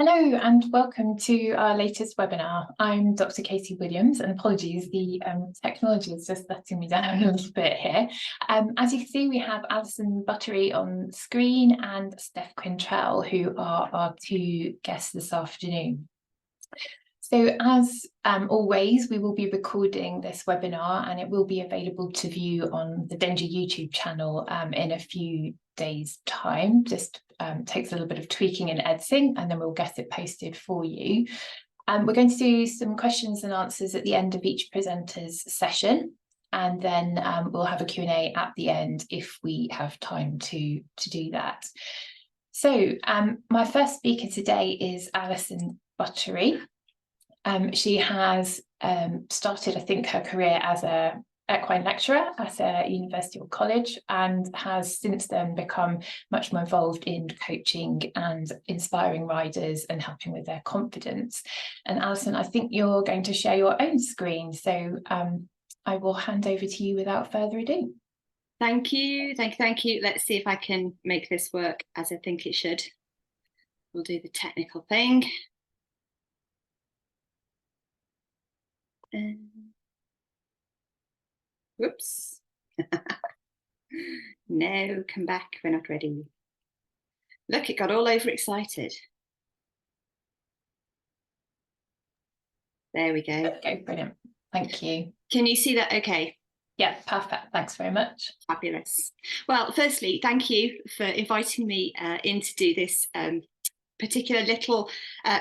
Hello and welcome to our latest webinar. I'm Dr. Katie Williams, and apologies, the technology is just letting me down a little bit here. As you can see, we have Alison Buttery on screen and Steph Quintrell, who are our two guests this afternoon. So as always, we will be recording this webinar and it will be available to view on the Dengie YouTube channel in a few days' time. Just takes a little bit of tweaking and editing, and then we'll get it posted for you. We're going to do some questions and answers at the end of each presenter's session, and then we'll have a Q&A at the end if we have time to do that. So my first speaker today is Alison Buttery. She has started, I think, her career as a equine lecturer at a university or college, and has since then become much more involved in coaching and inspiring riders and helping with their confidence. And Alison, I think you're going to share your own screen, so I will hand over to you without further ado. Thank you. Let's see if I can make this work as I think it should. We'll do the technical thing. Whoops. No, come back, we're not ready. Look, it got all overexcited. There we go. Okay, brilliant. Thank you. Can you see that okay? Yeah, perfect. Thanks very much. Fabulous. Well, firstly, thank you for inviting me in to do this particular little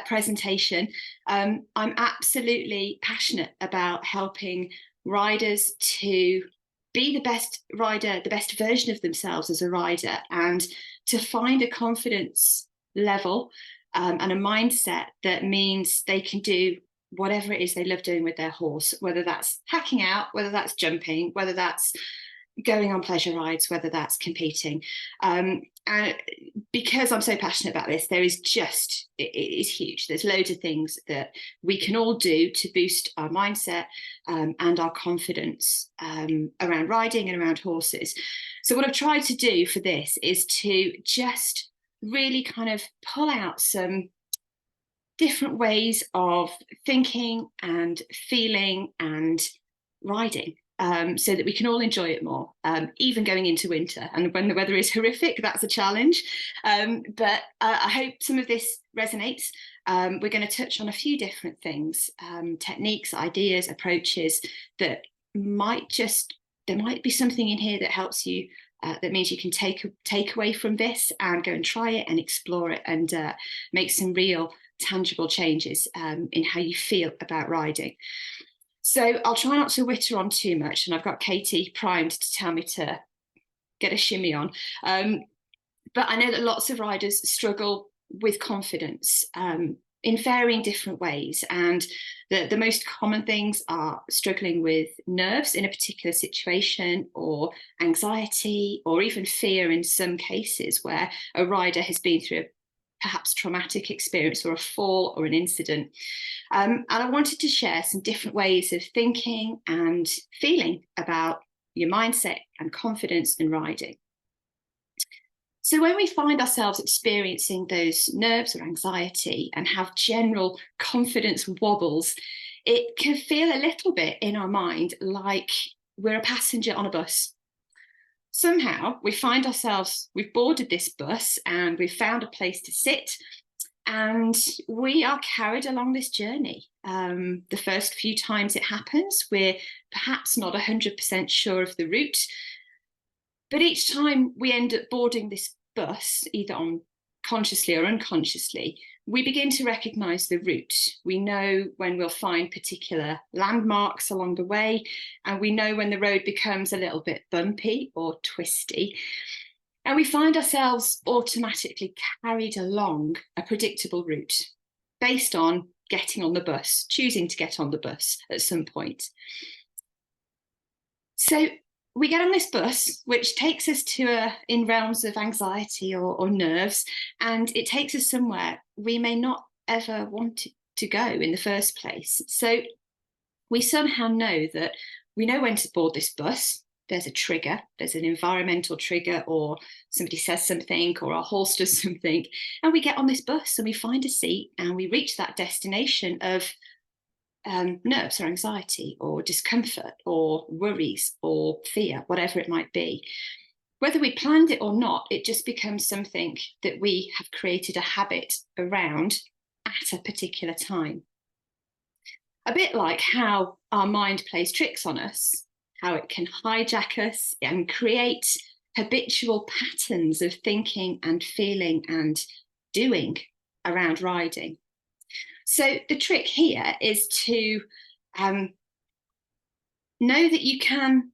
presentation. I'm absolutely passionate about helping riders to be the best rider, the best version of themselves as a rider, and to find a confidence level and a mindset that means they can do whatever it is they love doing with their horse, whether that's hacking out, whether that's jumping, whether that's going on pleasure rides, whether that's competing. And because I'm so passionate about this, there is just, it is huge. There's loads of things that we can all do to boost our mindset and our confidence around riding and around horses. So what I've tried to do for this is to just really kind of pull out some different ways of thinking and feeling and riding. So that we can all enjoy it more, even going into winter. And when the weather is horrific, that's a challenge. But I hope some of this resonates. We're going to touch on a few different things, techniques, ideas, approaches that there might be something in here that helps you, that means you can take away from this and go and try it and explore it and make some real tangible changes in how you feel about riding. So I'll try not to witter on too much, and I've got Katie primed to tell me to get a shimmy on. But I know that lots of riders struggle with confidence in varying different ways. And the most common things are struggling with nerves in a particular situation, or anxiety, or even fear in some cases where a rider has been through a perhaps traumatic experience or a fall or an incident. And I wanted to share some different ways of thinking and feeling about your mindset and confidence in riding. So when we find ourselves experiencing those nerves or anxiety and have general confidence wobbles, it can feel a little bit in our mind like we're a passenger on a bus. Somehow we find ourselves, we've boarded this bus and we've found a place to sit, and we are carried along this journey. The first few times it happens, we're perhaps not 100% sure of the route, but each time we end up boarding this bus, either consciously or unconsciously, we begin to recognise the route. We know when we'll find particular landmarks along the way, and we know when the road becomes a little bit bumpy or twisty. And we find ourselves automatically carried along a predictable route based on getting on the bus, choosing to get on the bus at some point. So we get on this bus, which takes us to in realms of anxiety or nerves, and it takes us somewhere we may not ever want to go in the first place. So we somehow know that we know when to board this bus, there's a trigger, there's an environmental trigger, or somebody says something, or our horse does something, and we get on this bus and we find a seat and we reach that destination of nerves or anxiety or discomfort or worries or fear, whatever it might be. Whether we planned it or not, it just becomes something that we have created a habit around at a particular time. A bit like how our mind plays tricks on us, how it can hijack us and create habitual patterns of thinking and feeling and doing around riding. So the trick here is to know that you can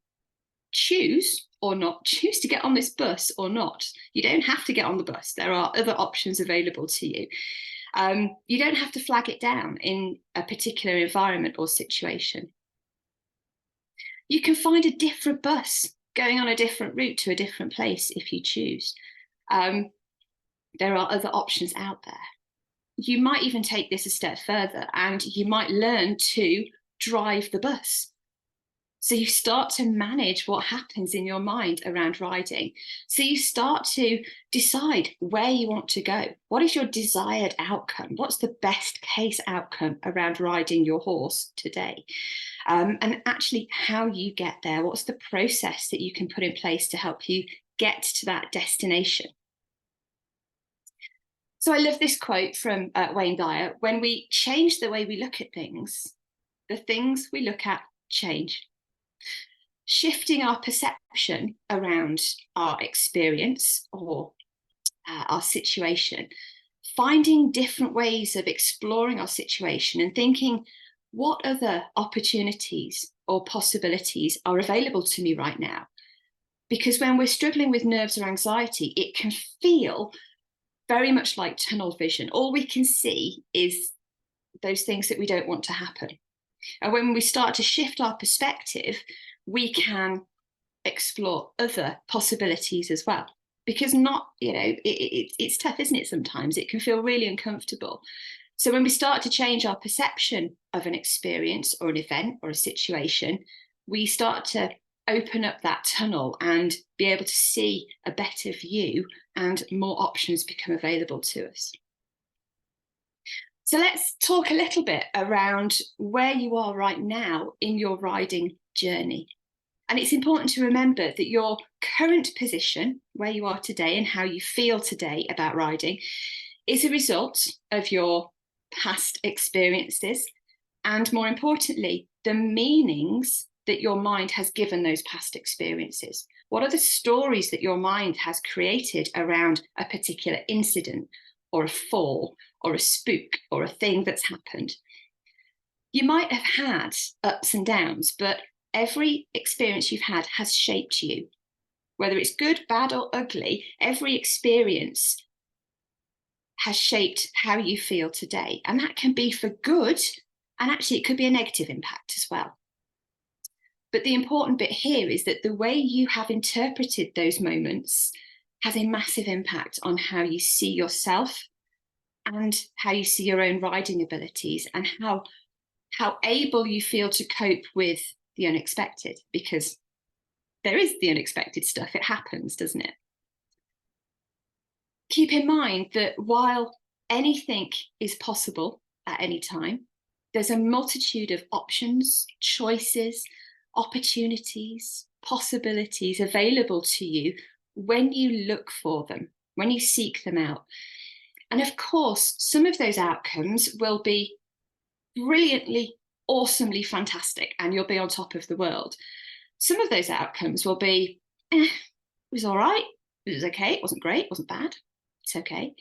choose or not, choose to get on this bus or not. You don't have to get on the bus. There are other options available to you. You don't have to flag it down in a particular environment or situation. You can find a different bus going on a different route to a different place if you choose. There are other options out there. You might even take this a step further and you might learn to drive the bus. So you start to manage what happens in your mind around riding. So you start to decide where you want to go. What is your desired outcome? What's the best case outcome around riding your horse today? And actually how you get there. What's the process that you can put in place to help you get to that destination? So I love this quote from Wayne Dyer: when we change the way we look at things, the things we look at change. Shifting our perception around our experience or our situation, finding different ways of exploring our situation and thinking, what other opportunities or possibilities are available to me right now? Because when we're struggling with nerves or anxiety, it can feel very much like tunnel vision. All we can see is those things that we don't want to happen. And when we start to shift our perspective, we can explore other possibilities as well. Because it's tough, isn't it? Sometimes it can feel really uncomfortable. So when we start to change our perception of an experience or an event or a situation, we start to open up that tunnel and be able to see a better view, and more options become available to us. So let's talk a little bit around where you are right now in your riding journey. And it's important to remember that your current position, where you are today and how you feel today about riding, is a result of your past experiences, and more importantly, the meanings that your mind has given those past experiences. What are the stories that your mind has created around a particular incident or a fall or a spook or a thing that's happened? You might have had ups and downs, but every experience you've had has shaped you. Whether it's good, bad, or ugly, every experience has shaped how you feel today. And that can be for good, and actually it could be a negative impact as well. But the important bit here is that the way you have interpreted those moments has a massive impact on how you see yourself and how you see your own riding abilities, and how able you feel to cope with the unexpected, because there is the unexpected stuff. It happens, doesn't it? Keep in mind that while anything is possible at any time, there's a multitude of options, choices, opportunities, possibilities available to you when you look for them, when you seek them out. And of course, some of those outcomes will be brilliantly, awesomely fantastic, and you'll be on top of the world. Some of those outcomes will be, it was all right, it was okay, it wasn't great, it wasn't bad, it's okay.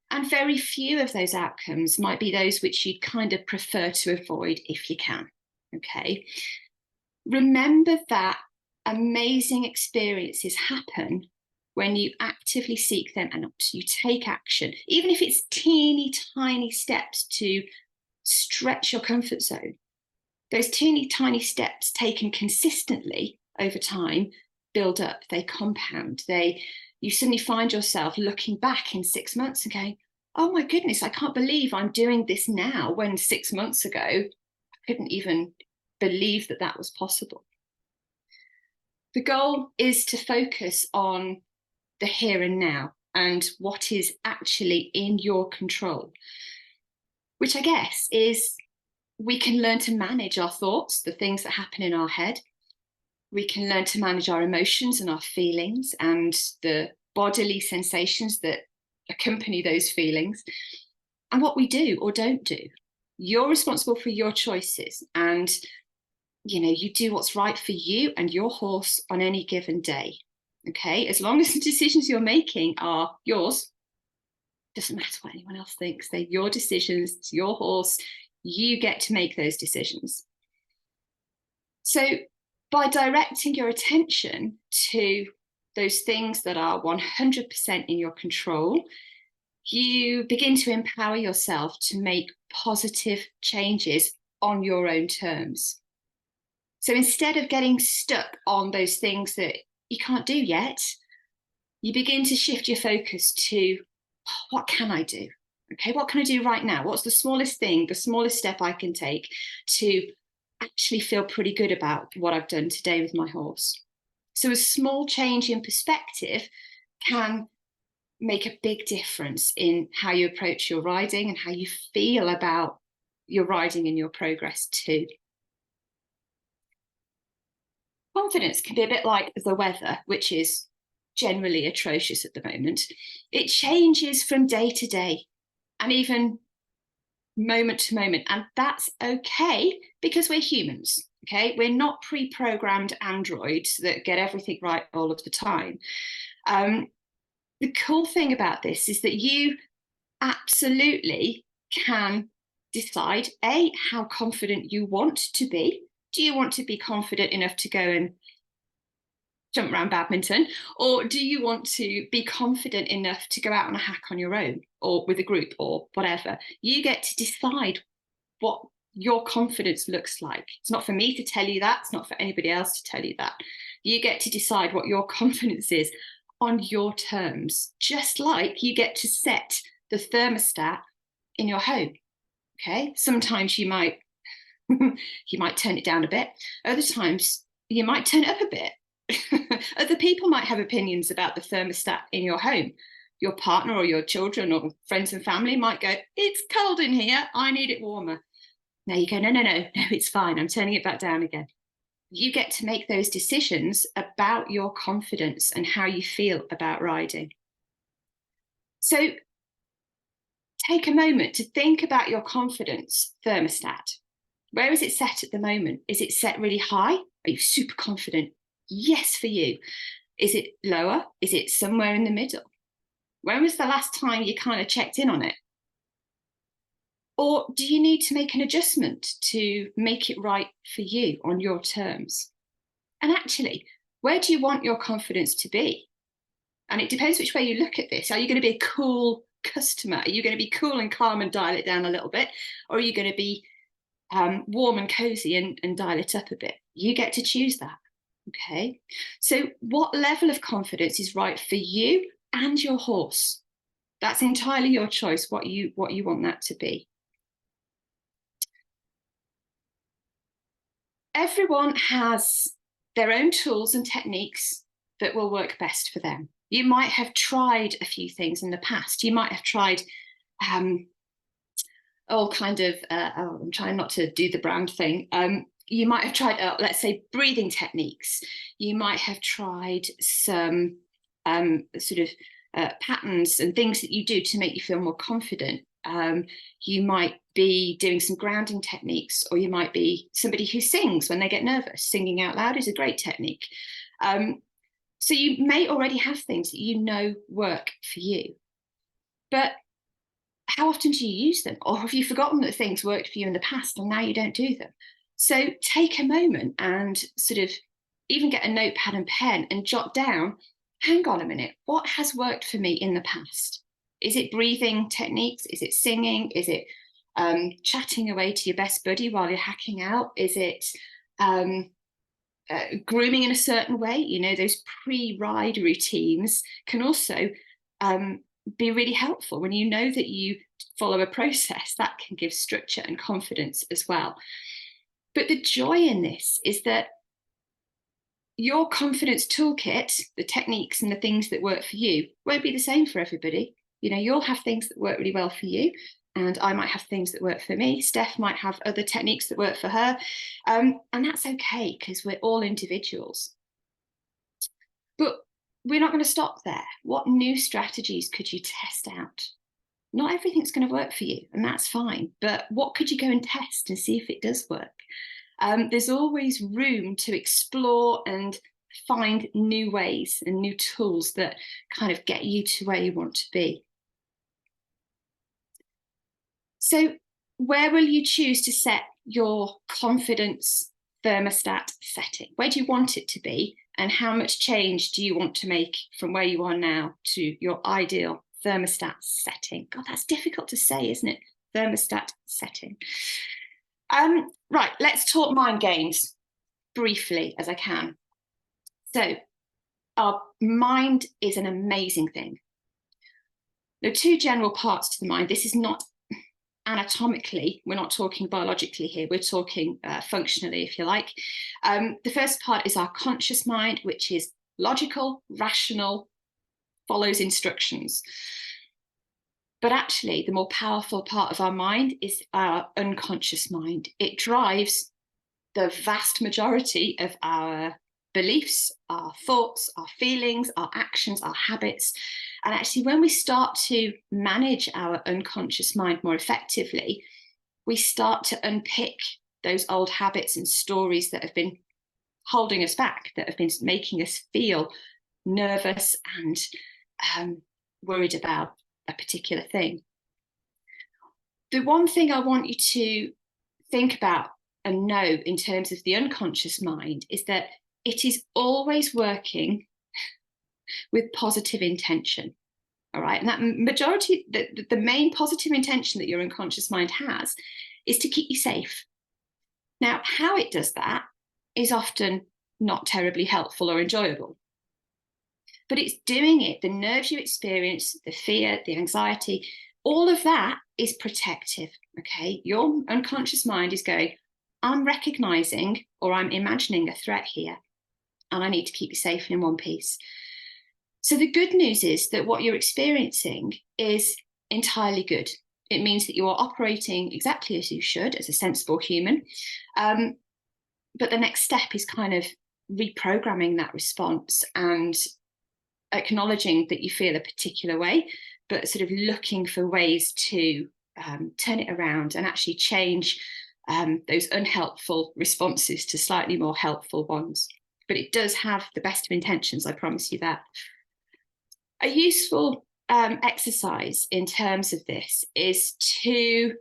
And very few of those outcomes might be those which you'd kind of prefer to avoid if you can, okay? Remember that amazing experiences happen when you actively seek them out, you take action, even if it's teeny tiny steps to stretch your comfort zone. Those teeny tiny steps taken consistently over time build up, they compound, you suddenly find yourself looking back in 6 months and going, oh my goodness, I can't believe I'm doing this now, when 6 months ago I couldn't even believe that that was possible. The goal is to focus on the here and now and what is actually in your control, which I guess is we can learn to manage our thoughts, the things that happen in our head. We can learn to manage our emotions and our feelings and the bodily sensations that accompany those feelings, and what we do or don't do. You're responsible for your choices, and you do what's right for you and your horse on any given day. Okay, as long as the decisions you're making are yours, doesn't matter what anyone else thinks. They're your decisions, it's your horse. You get to make those decisions. So by directing your attention to those things that are 100% in your control, you begin to empower yourself to make positive changes on your own terms. So instead of getting stuck on those things that you can't do yet, you begin to shift your focus to, what can I do? Okay, what can I do right now? What's the smallest thing, the smallest step I can take to actually feel pretty good about what I've done today with my horse? So a small change in perspective can make a big difference in how you approach your riding and how you feel about your riding and your progress too. Confidence can be a bit like the weather, which is generally atrocious at the moment. It changes from day to day and even moment to moment, and that's okay because we're humans. Okay, we're not pre-programmed androids that get everything right all of the time. The cool thing about this is that you absolutely can decide how confident you want to be. Do you want to be confident enough to go and jump around badminton, or do you want to be confident enough to go out on a hack on your own or with a group or whatever? You get to decide what your confidence looks like. It's not for me to tell you that. It's not for anybody else to tell you that. You get to decide what your confidence is on your terms, just like you get to set the thermostat in your home. Okay, sometimes you might turn it down a bit. Other times you might turn it up a bit. Other people might have opinions about the thermostat in your home. Your partner or your children or friends and family might go, it's cold in here, I need it warmer. Now you go, no, it's fine, I'm turning it back down again. You get to make those decisions about your confidence and how you feel about riding. So take a moment to think about your confidence thermostat. Where is it set at the moment? Is it set really high? Are you super confident? Yes, for you. Is it lower? Is it somewhere in the middle? When was the last time you kind of checked in on it? Or do you need to make an adjustment to make it right for you on your terms? And actually, where do you want your confidence to be? And it depends which way you look at this. Are you going to be a cool customer? Are you going to be cool and calm and dial it down a little bit? Or are you going to be warm and cozy and dial it up a bit? You get to choose that. Okay, so what level of confidence is right for you and your horse? That's entirely your choice, what you want that to be. Everyone has their own tools and techniques that will work best for them. You might have tried a few things in the past. You might have tried all kind of, I'm trying not to do the brand thing. You might have tried, let's say, breathing techniques. You might have tried some sort of patterns and things that you do to make you feel more confident. You might be doing some grounding techniques, or you might be somebody who sings when they get nervous. Singing out loud is a great technique. So you may already have things that you know work for you. But how often do you use them? Or have you forgotten that things worked for you in the past and now you don't do them? So take a moment and sort of even get a notepad and pen and jot down, hang on a minute, what has worked for me in the past? Is it breathing techniques? Is it singing? Is it chatting away to your best buddy while you're hacking out? Is it grooming in a certain way? You know, those pre-ride routines can also be really helpful. When you know that you follow a process, that can give structure and confidence as well. But the joy in this is that your confidence toolkit, the techniques and the things that work for you, won't be the same for everybody. You know, you'll have things that work really well for you, and I might have things that work for me. Steph might have other techniques that work for her. And that's okay, because we're all individuals. But we're not going to stop there. What new strategies could you test out? Not everything's going to work for you, and that's fine. But what could you go and test and see if it does work? There's always room to explore and find new ways and new tools that kind of get you to where you want to be. So where will you choose to set your confidence thermostat setting? Where do you want it to be? And how much change do you want to make from where you are now to your ideal thermostat setting? God, that's difficult to say, isn't it? Thermostat setting. Right, let's talk mind games briefly as I can. So our mind is an amazing thing. There are two general parts to the mind. This is not anatomically, we're not talking biologically here, we're talking functionally, if you like. The first part is our conscious mind, which is logical, rational, follows instructions. But actually, the more powerful part of our mind is our unconscious mind. It drives the vast majority of our beliefs, our thoughts, our feelings, our actions, our habits. And actually, when we start to manage our unconscious mind more effectively, we start to unpick those old habits and stories that have been holding us back, that have been making us feel nervous and worried about a particular thing. The one thing I want you to think about and know in terms of the unconscious mind is that it is always working with positive intention. All right. And that majority, the main positive intention that your unconscious mind has is to keep you safe. Now, how it does that is often not terribly helpful or enjoyable. But it's doing it, the nerves you experience, the fear, the anxiety, all of that is protective, okay? Your unconscious mind is going, I'm recognizing or I'm imagining a threat here, and I need to keep you safe and in one piece. So the good news is that what you're experiencing is entirely good. It means that you are operating exactly as you should, as a sensible human. But the next step is kind of reprogramming that response and acknowledging that you feel a particular way, but sort of looking for ways to turn it around and actually change those unhelpful responses to slightly more helpful ones. But it does have the best of intentions, I promise you that. A useful exercise in terms of this is to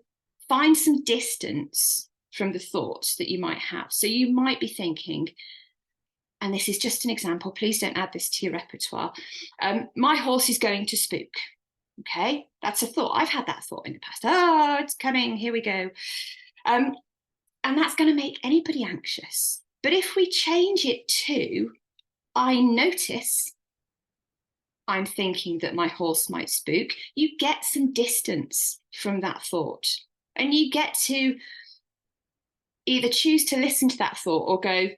find some distance from the thoughts that you might have. So you might be thinking, and this is just an example, please don't add this to your repertoire, my horse is going to spook. Okay, that's a thought. I've had that thought in the past. Oh, it's coming, here we go. And that's going to make anybody anxious. But if we change it to, I notice I'm thinking that my horse might spook, you get some distance from that thought. And you get to either choose to listen to that thought or go,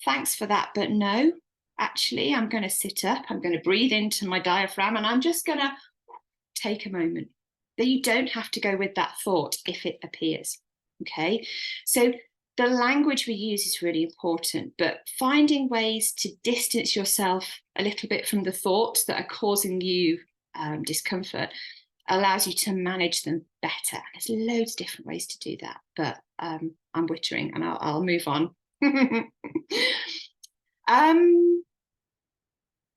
thanks for that, but no, actually, I'm going to sit up, I'm going to breathe into my diaphragm, and I'm just going to take a moment. That you don't have to go with that thought if it appears, okay? So the language we use is really important, but finding ways to distance yourself a little bit from the thoughts that are causing you discomfort allows you to manage them better. There's loads of different ways to do that, but I'm wittering and I'll move on.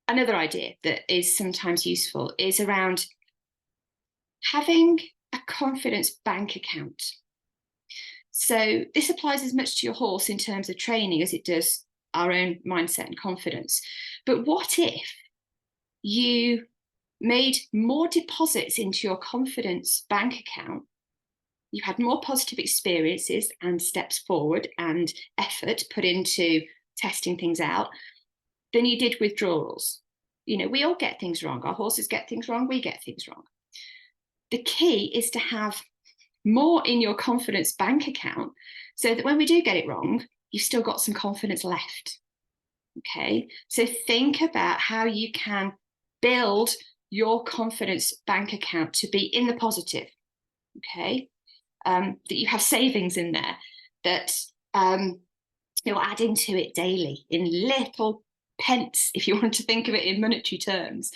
Another idea that is sometimes useful is around having a confidence bank account. So this applies as much to your horse in terms of training as it does our own mindset and confidence. But what if you made more deposits into your confidence bank account? You had more positive experiences and steps forward and effort put into testing things out than you did withdrawals. You know, we all get things wrong. Our horses get things wrong. We get things wrong. The key is to have more in your confidence bank account so that when we do get it wrong, you've still got some confidence left. Okay, so think about how you can build your confidence bank account to be in the positive. Okay, that you have savings in there, that you're adding to it daily in little pence, if you want to think of it in monetary terms,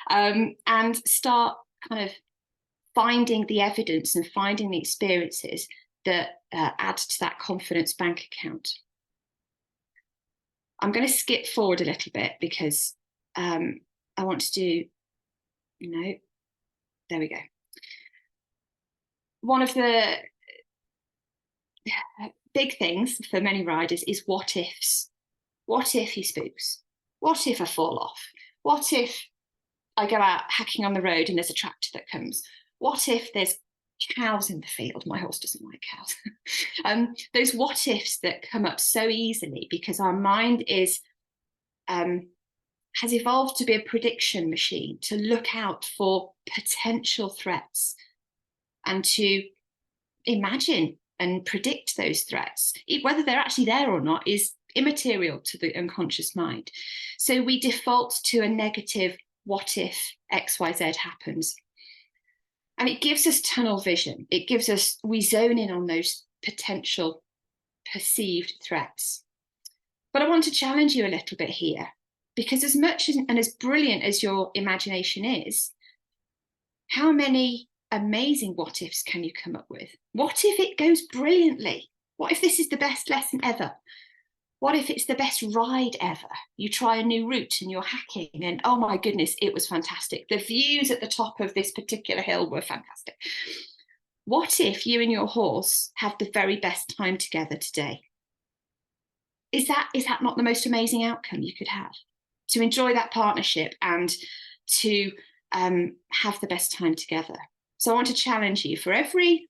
and start kind of finding the evidence and finding the experiences that add to that confidence bank account. I'm going to skip forward a little bit because I want to do, there we go. One of the big things for many riders is what ifs. What if he spooks? What if I fall off? What if I go out hacking on the road and there's a tractor that comes? What if there's cows in the field? My horse doesn't like cows. Those what ifs that come up so easily because our mind is has evolved to be a prediction machine, to look out for potential threats and to imagine and predict those threats. Whether they're actually there or not is immaterial to the unconscious mind. So we default to a negative what if XYZ happens. And it gives us tunnel vision. It gives us, we zone in on those potential perceived threats. But I want to challenge you a little bit here, because as much and as brilliant as your imagination is, how many amazing what ifs can you come up with? What if it goes brilliantly? What if this is the best lesson ever? What if it's the best ride ever? You try a new route and you're hacking and oh my goodness, it was fantastic. The views at the top of this particular hill were fantastic. What if you and your horse have the very best time together today? Is that not the most amazing outcome you could have? To enjoy that partnership and to have the best time together. So I want to challenge you, for every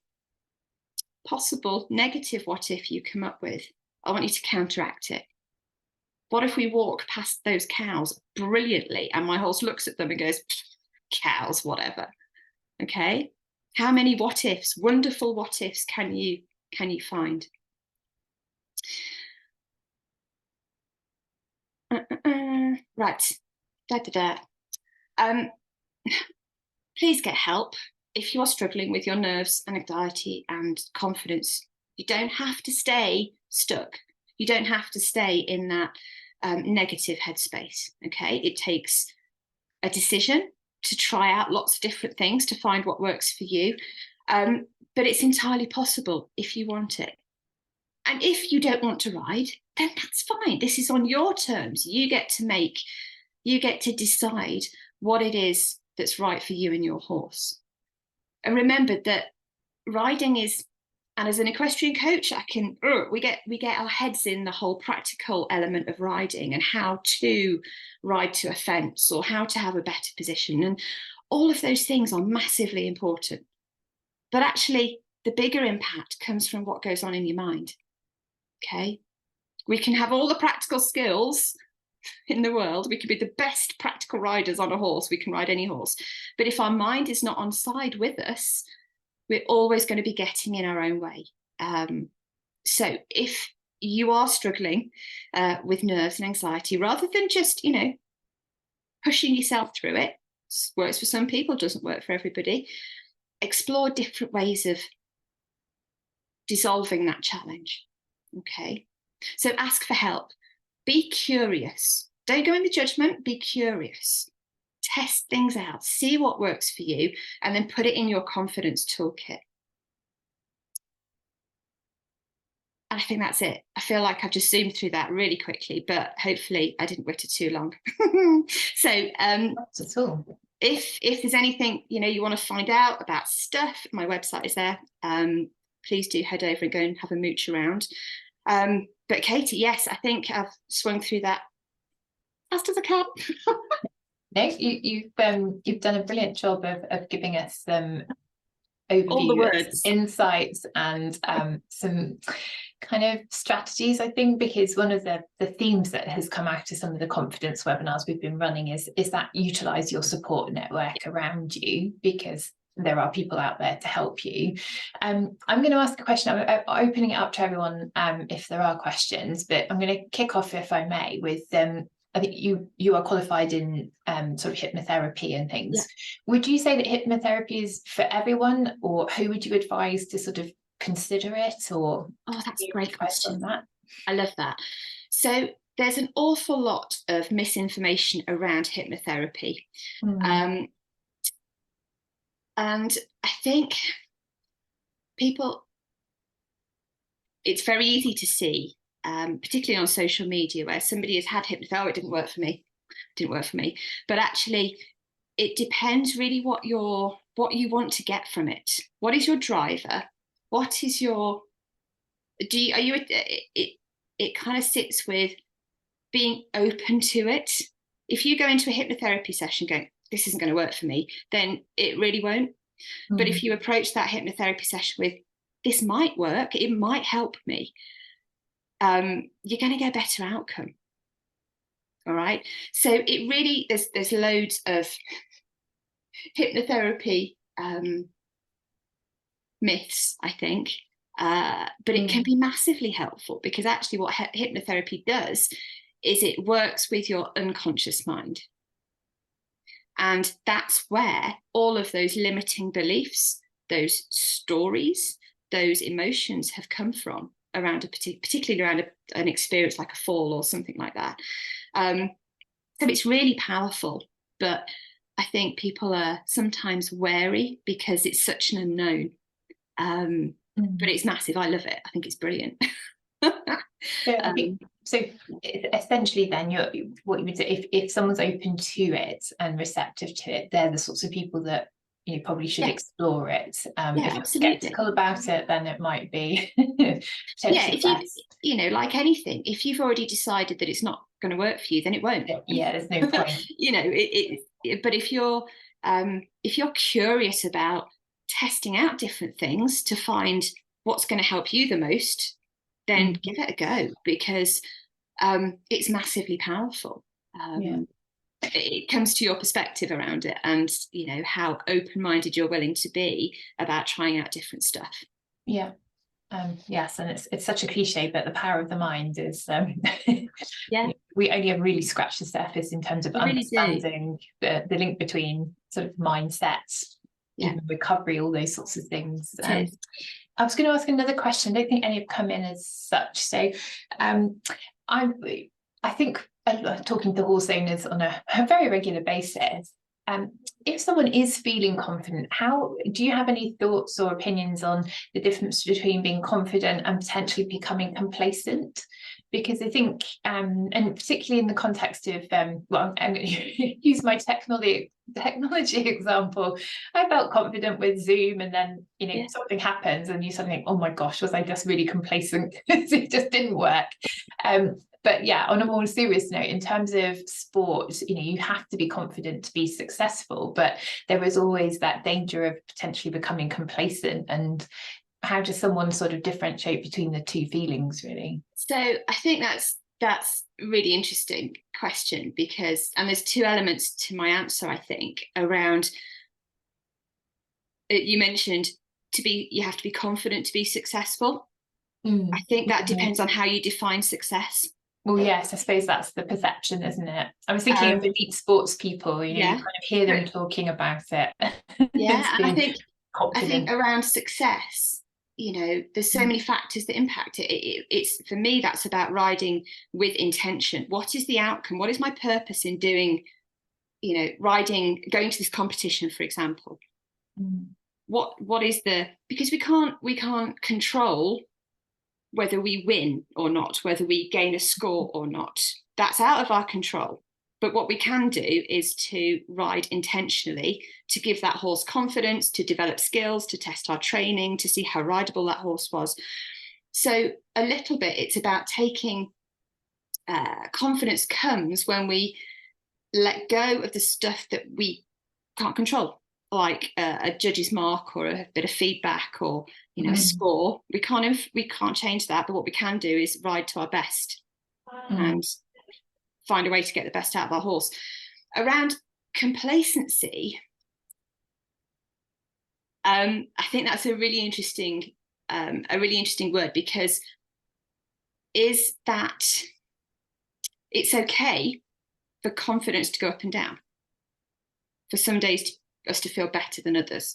possible negative what if you come up with, I want you to counteract it. What if we walk past those cows brilliantly and my horse looks at them and goes, cows, whatever. Okay? How many what ifs, wonderful what ifs can you find? Right. Please get help if you are struggling with your nerves and anxiety and confidence. You don't have to stay stuck. You don't have to stay in that negative headspace. Okay, it takes a decision to try out lots of different things to find what works for you, but it's entirely possible if you want it. And if you don't want to ride, then that's fine. This is on your terms. You get to decide what it is that's right for you and your horse. And remember that riding is, and as an equestrian coach, we get our heads in the whole practical element of riding and how to ride to a fence or how to have a better position. And all of those things are massively important. But actually, the bigger impact comes from what goes on in your mind. Okay? We can have all the practical skills in the world. We could be the best practical riders on a horse. We can ride any horse. But if our mind is not on side with us, we're always going to be getting in our own way. So if you are struggling with nerves and anxiety, rather than just, pushing yourself through it, works for some people, doesn't work for everybody, explore different ways of dissolving that challenge. Okay, so ask for help. Be curious. Don't go in the judgment, be curious. Test things out, see what works for you, and then put it in your confidence toolkit. And I think that's it. I feel like I've just zoomed through that really quickly, but hopefully I didn't witter too long. So Not at all. If there's anything you want to find out about stuff, my website is there. Please do head over and go and have a mooch around. But Katie, yes, I think I've swung through that fast as I can. No, you've done a brilliant job of giving us some overview, all the words, insights, and some kind of strategies, I think, because one of the themes that has come out of some of the confidence webinars we've been running is that utilize your support network around you, because there are people out there to help you. I'm going to ask a question. I'm opening it up to everyone if there are questions, but I'm going to kick off, if I may, with I think you are qualified in sort of hypnotherapy and things. Yeah. Would you say that hypnotherapy is for everyone, or who would you advise to sort of consider it? Or that's a great question. On that? I love that. So there's an awful lot of misinformation around hypnotherapy. And I think it's very easy to see, particularly on social media, where somebody has had hypnotherapy. Oh, it didn't work for me. But actually, it depends really what you want to get from it. What is your driver? What is your it kind of sits with being open to it. If you go into a hypnotherapy session going, this isn't going to work for me, then it really won't. But if you approach that hypnotherapy session with, this might work, it might help me, you're going to get a better outcome. All right. So it really, there's loads of hypnotherapy myths, I think. But it can be massively helpful, because actually what hypnotherapy does is it works with your unconscious mind. And that's where all of those limiting beliefs, those stories, those emotions have come from, around particularly around an experience like a fall or something like that. So it's really powerful, but I think people are sometimes wary because it's such an unknown. But it's massive. I love it. I think it's brilliant. So essentially then what you would say, if someone's open to it and receptive to it, they're the sorts of people that you probably should explore it. If you're skeptical about it, then it might be if you like anything, if you've already decided that it's not going to work for you, then it won't. There's no point. But if you're curious about testing out different things to find what's going to help you the most, then give it a go, because it's massively powerful. It comes to your perspective around it, and how open-minded you're willing to be about trying out different stuff. Yes, and it's such a cliche, but the power of the mind is we only have really scratched the surface in terms of understanding the link between sort of mindsets, even recovery, all those sorts of things. I was going to ask another question. I don't think any have come in as such. So I think talking to horse owners on a very regular basis, if someone is feeling confident, how do you have any thoughts or opinions on the difference between being confident and potentially becoming complacent? Because I think, and particularly in the context of, I'm going to use my technology example. I felt confident with Zoom, and then something happens and you suddenly think, oh my gosh, was I just really complacent? It just didn't work. But on a more serious note, in terms of sport, you have to be confident to be successful, but there is always that danger of potentially becoming complacent. And how does someone sort of differentiate between the two feelings, really? So I think that's a really interesting question, because, and there's two elements to my answer, I think, around, you mentioned you have to be confident to be successful. I think that depends on how you define success. Well, yes, I suppose that's the perception, isn't it? I was thinking of elite sports people, you kind of hear them talking about it. And I think around success, there's so many factors that impact it. It's for me, that's about riding with intention. What is the outcome? What is my purpose in doing, riding, going to this competition, for example? What is because we can't control whether we win or not, whether we gain a score or not. That's out of our control. But what we can do is to ride intentionally, to give that horse confidence, to develop skills, to test our training, to see how rideable that horse was. So a little bit, it's about taking confidence comes when we let go of the stuff that we can't control, like a judge's mark or a bit of feedback or a score. We can't change that, but what we can do is ride to our best and find a way to get the best out of our horse. Around complacency, I think that's a really interesting word, because is that it's okay for confidence to go up and down, for some days us to feel better than others.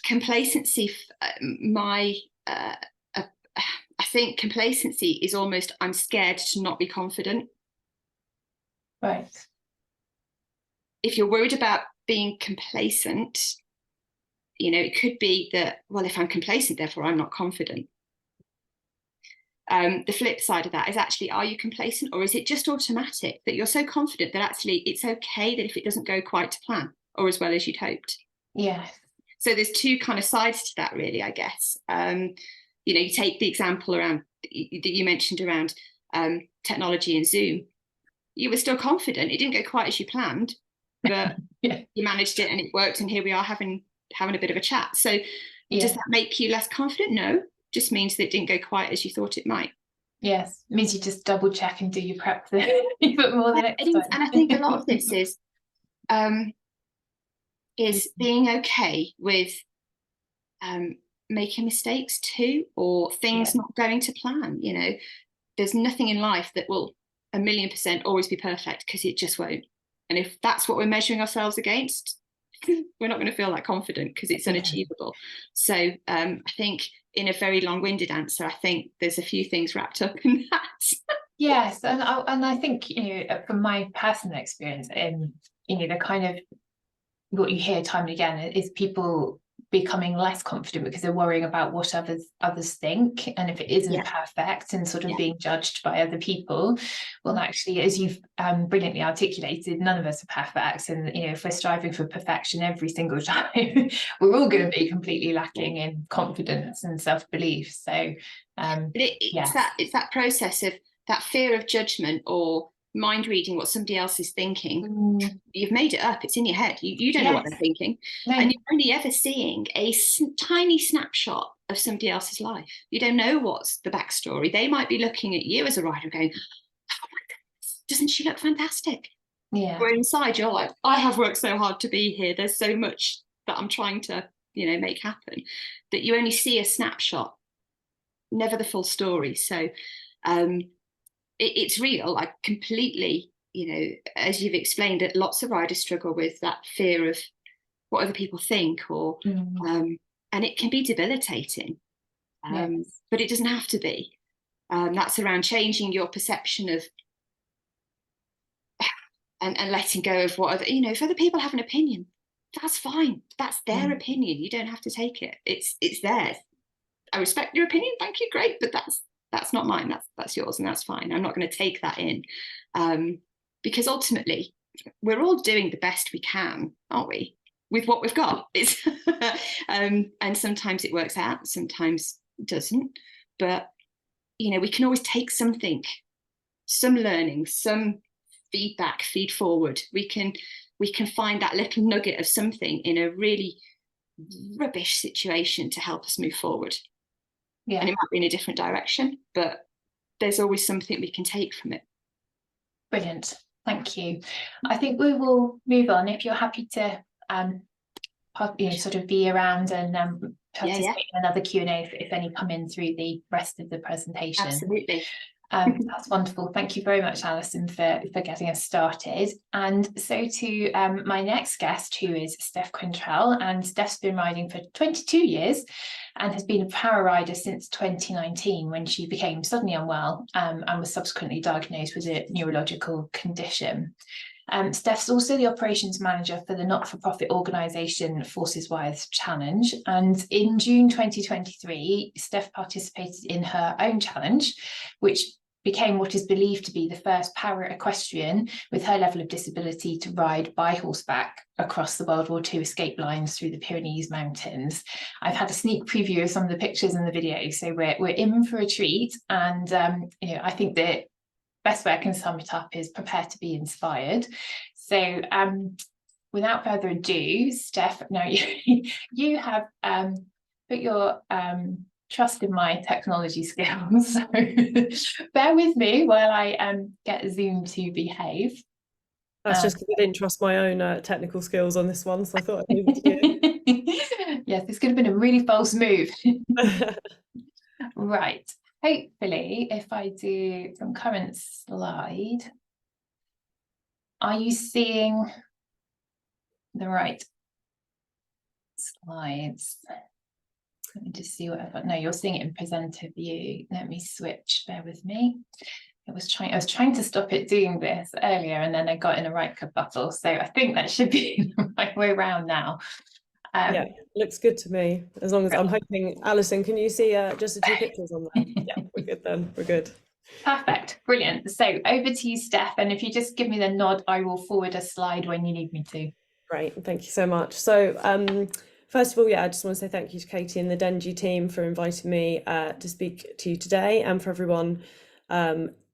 Complacency, I think complacency is almost, I'm scared to not be confident. Right. If you're worried about being complacent, it could be that, well, if I'm complacent, therefore I'm not confident. The flip side of that is actually, are you complacent, or is it just automatic that you're so confident that actually it's okay that if it doesn't go quite to plan or as well as you'd hoped? Yeah. So there's two kind of sides to that, really, I guess. You take the example around that you mentioned around technology and Zoom. You were still confident. It didn't go quite as you planned, but Yeah. you managed it and it worked. And here we are having a bit of a chat. So does that make you less confident? No, just means that it didn't go quite as you thought it might. Yes, it means you just double check and do your prep even more the next time. And I think a lot of this is being okay with making mistakes too, or things not going to plan. There's nothing in life that will 1,000,000% always be perfect, because it just won't. And if that's what we're measuring ourselves against, we're not going to feel that confident, because it's unachievable. So I think, in a very long-winded answer, I think there's a few things wrapped up in that. Yes, and I think, from my personal experience, the kind of what you hear time and again is people becoming less confident because they're worrying about what others think, and if it isn't perfect, and sort of being judged by other people. Well, actually, as you've brilliantly articulated, none of us are perfect, and if we're striving for perfection every single time, we're all going to be completely lacking in confidence and self-belief. So it's that process of that fear of judgment, or mind reading what somebody else is thinking. You've made it up, it's in your head, you don't know what they're thinking. And you're only ever seeing a tiny snapshot of somebody else's life. You don't know what's the backstory. They might be looking at you as a rider going, oh my goodness, doesn't she look fantastic? Where inside you're like, I have worked so hard to be here, there's so much that I'm trying to make happen, that you only see a snapshot, never the full story. So it's real. I completely, as you've explained, that lots of riders struggle with that fear of what other people think, or and it can be debilitating, but it doesn't have to be. That's around changing your perception of and letting go of what other, if other people have an opinion, that's fine, that's their opinion, you don't have to take it, it's theirs. I respect your opinion, thank you, great, but that's not mine, that's yours, and that's fine. I'm not going to take that in, because ultimately we're all doing the best we can, aren't we, with what we've got. It's and sometimes it works out, sometimes it doesn't, but we can always take something, some learning, some feedback, feed forward. We can find that little nugget of something in a really rubbish situation to help us move forward. And it might be in a different direction, but there's always something we can take from it. Brilliant, thank you. I think we will move on, if you're happy to sort of be around and participate in another Q&A if any come in through the rest of the presentation. Absolutely. That's wonderful. Thank you very much, Alison, for getting us started. And so to my next guest, who is Steph Quintrell, and Steph's been riding for 22 years and has been a para rider since 2019, when she became suddenly unwell and was subsequently diagnosed with a neurological condition. Steph's also the operations manager for the not-for-profit organisation Forces Wise Challenge, and in June 2023 Steph participated in her own challenge, which became what is believed to be the first para equestrian with her level of disability to ride by horseback across the World War II escape lines through the Pyrenees mountains. I've had a sneak preview of some of the pictures and the video, so we're in for a treat, and I think the best way I can sum it up is prepare to be inspired. So without further ado, Steph, now you have put your trust in my technology skills, so bear with me while I get Zoom to behave. That's just because I didn't trust my own technical skills on this one, so I thought I'd leave it to you. Yes, this could have been a really false move. Right. Hopefully, if I do from current slide, are you seeing the right slides? Let me just see what I've got. No, you're seeing it in presenter view. Let me switch, bear with me. I was trying to stop it doing this earlier, and then I got in a right kerfuffle. So I think that should be the right way around now. Yeah, looks good to me. As long as I'm hoping, Alison, can you see just the two pictures on there? Yeah, we're good then. We're good. Perfect, brilliant. So over to you, Steph. And if you just give me the nod, I will forward a slide when you need me to. Great, thank you so much. So first of all, yeah, I just want to say thank you to Katie and the Dengie team for inviting me to speak to you today, and for everyone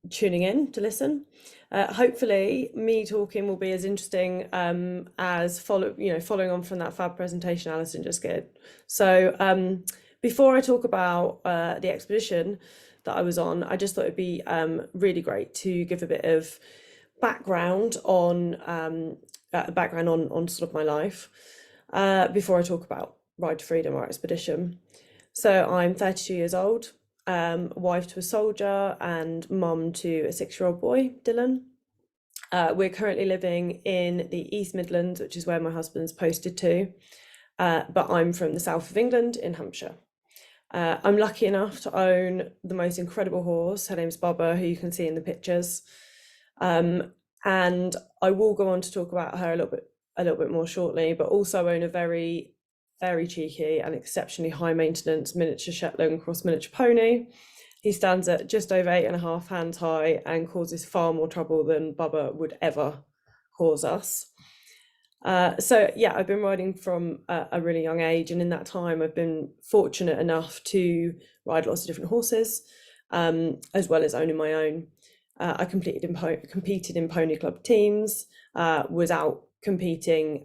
tuning in to listen. Hopefully me talking will be as interesting as following on from that fab presentation Alison just gave. So before I talk about the expedition that I was on, I just thought it'd be really great to give a bit of background on sort of my life before I talk about Ride to Freedom, our expedition. So I'm 32 years old. Wife to a soldier and mum to a 6-year-old boy, Dylan. We're currently living in the East Midlands, which is where my husband's posted to, but I'm from the south of England in Hampshire. I'm lucky enough to own the most incredible horse. Her name's Bubba, who you can see in the pictures, and I will go on to talk about her a little bit more shortly, but also own a very cheeky and exceptionally high maintenance miniature Shetland cross miniature pony. He stands at just over 8.5 hands high and causes far more trouble than Bubba would ever cause us. So yeah, I've been riding from a really young age, and in that time I've been fortunate enough to ride lots of different horses, as well as owning my own. I competed in pony club teams, was out competing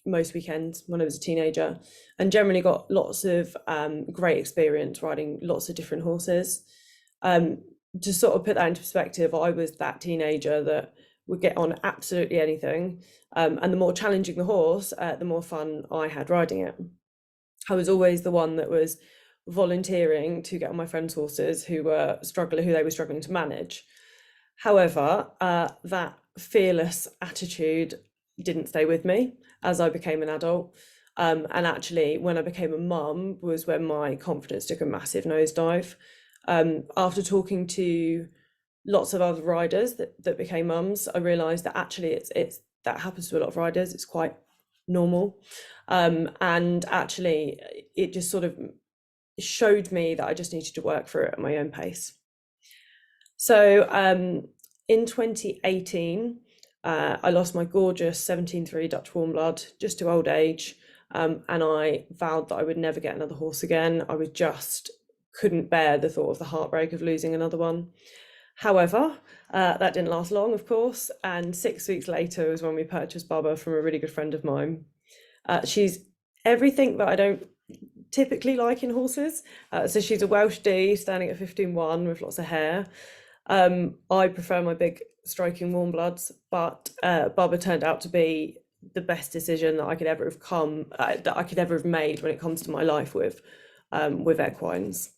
most weekends when I was a teenager, and generally got lots of great experience riding lots of different horses. To sort of put that into perspective, I was that teenager that would get on absolutely anything, and the more challenging the horse, the more fun I had riding it. I was always the one that was volunteering to get on my friends' horses who they were struggling to manage. However, that fearless attitude didn't stay with me as I became an adult. And actually, when I became a mum was when my confidence took a massive nosedive. After talking to lots of other riders that became mums, I realised that actually that happens to a lot of riders. It's quite normal. And actually, it just sort of showed me that I just needed to work through it at my own pace. So in 2018, I lost my gorgeous 17-3 Dutch warm blood just to old age, and I vowed that I would never get another horse again. I couldn't bear the thought of the heartbreak of losing another one. However, that didn't last long, of course, and 6 weeks later was when we purchased Bubba from a really good friend of mine. She's everything that I don't typically like in horses. So she's a Welsh D standing at 15-1 with lots of hair. I prefer my big striking warm bloods, but Bubba turned out to be the best decision that I could ever have made when it comes to my life with equines.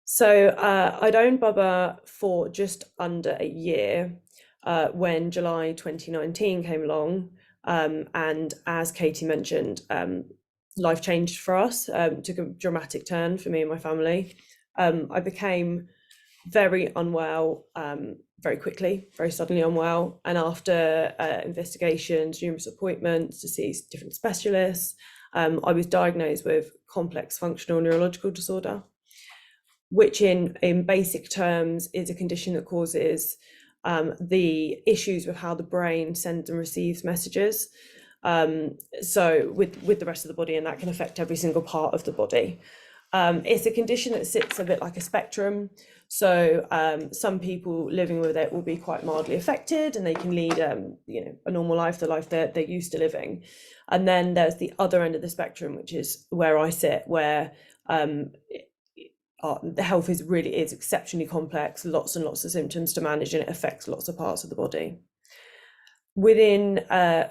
So I'd owned Bubba for just under a year when July 2019 came along, and as Katie mentioned, life changed for us, took a dramatic turn for me and my family. I became very unwell very quickly, very suddenly unwell, and after investigations, numerous appointments to see different specialists, I was diagnosed with complex functional neurological disorder, which in basic terms is a condition that causes the issues with how the brain sends and receives messages, so with the rest of the body, and that can affect every single part of the body. It's a condition that sits a bit like a spectrum. So some people living with it will be quite mildly affected, and they can lead a normal life, the life they're used to living. And then there's the other end of the spectrum, which is where I sit, where the health is exceptionally complex, lots and lots of symptoms to manage, and it affects lots of parts of the body. Within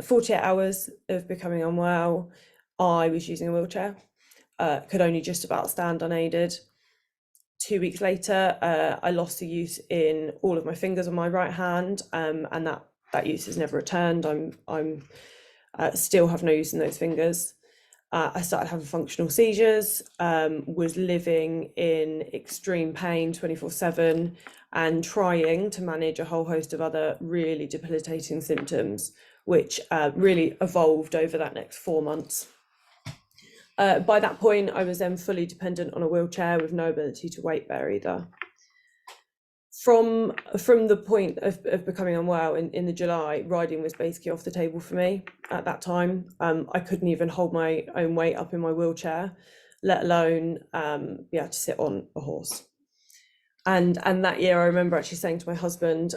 48 hours of becoming unwell, I was using a wheelchair, could only just about stand unaided. 2 weeks later, I lost the use in all of my fingers on my right hand, and that use has never returned. I'm still have no use in those fingers. I started having functional seizures, was living in extreme pain 24/7, and trying to manage a whole host of other really debilitating symptoms, which really evolved over that next 4 months. By that point, I was then fully dependent on a wheelchair with no ability to weight bear either. From the point of becoming unwell in the July, riding was basically off the table for me at that time. I couldn't even hold my own weight up in my wheelchair, let alone be able to sit on a horse. And that year, I remember actually saying to my husband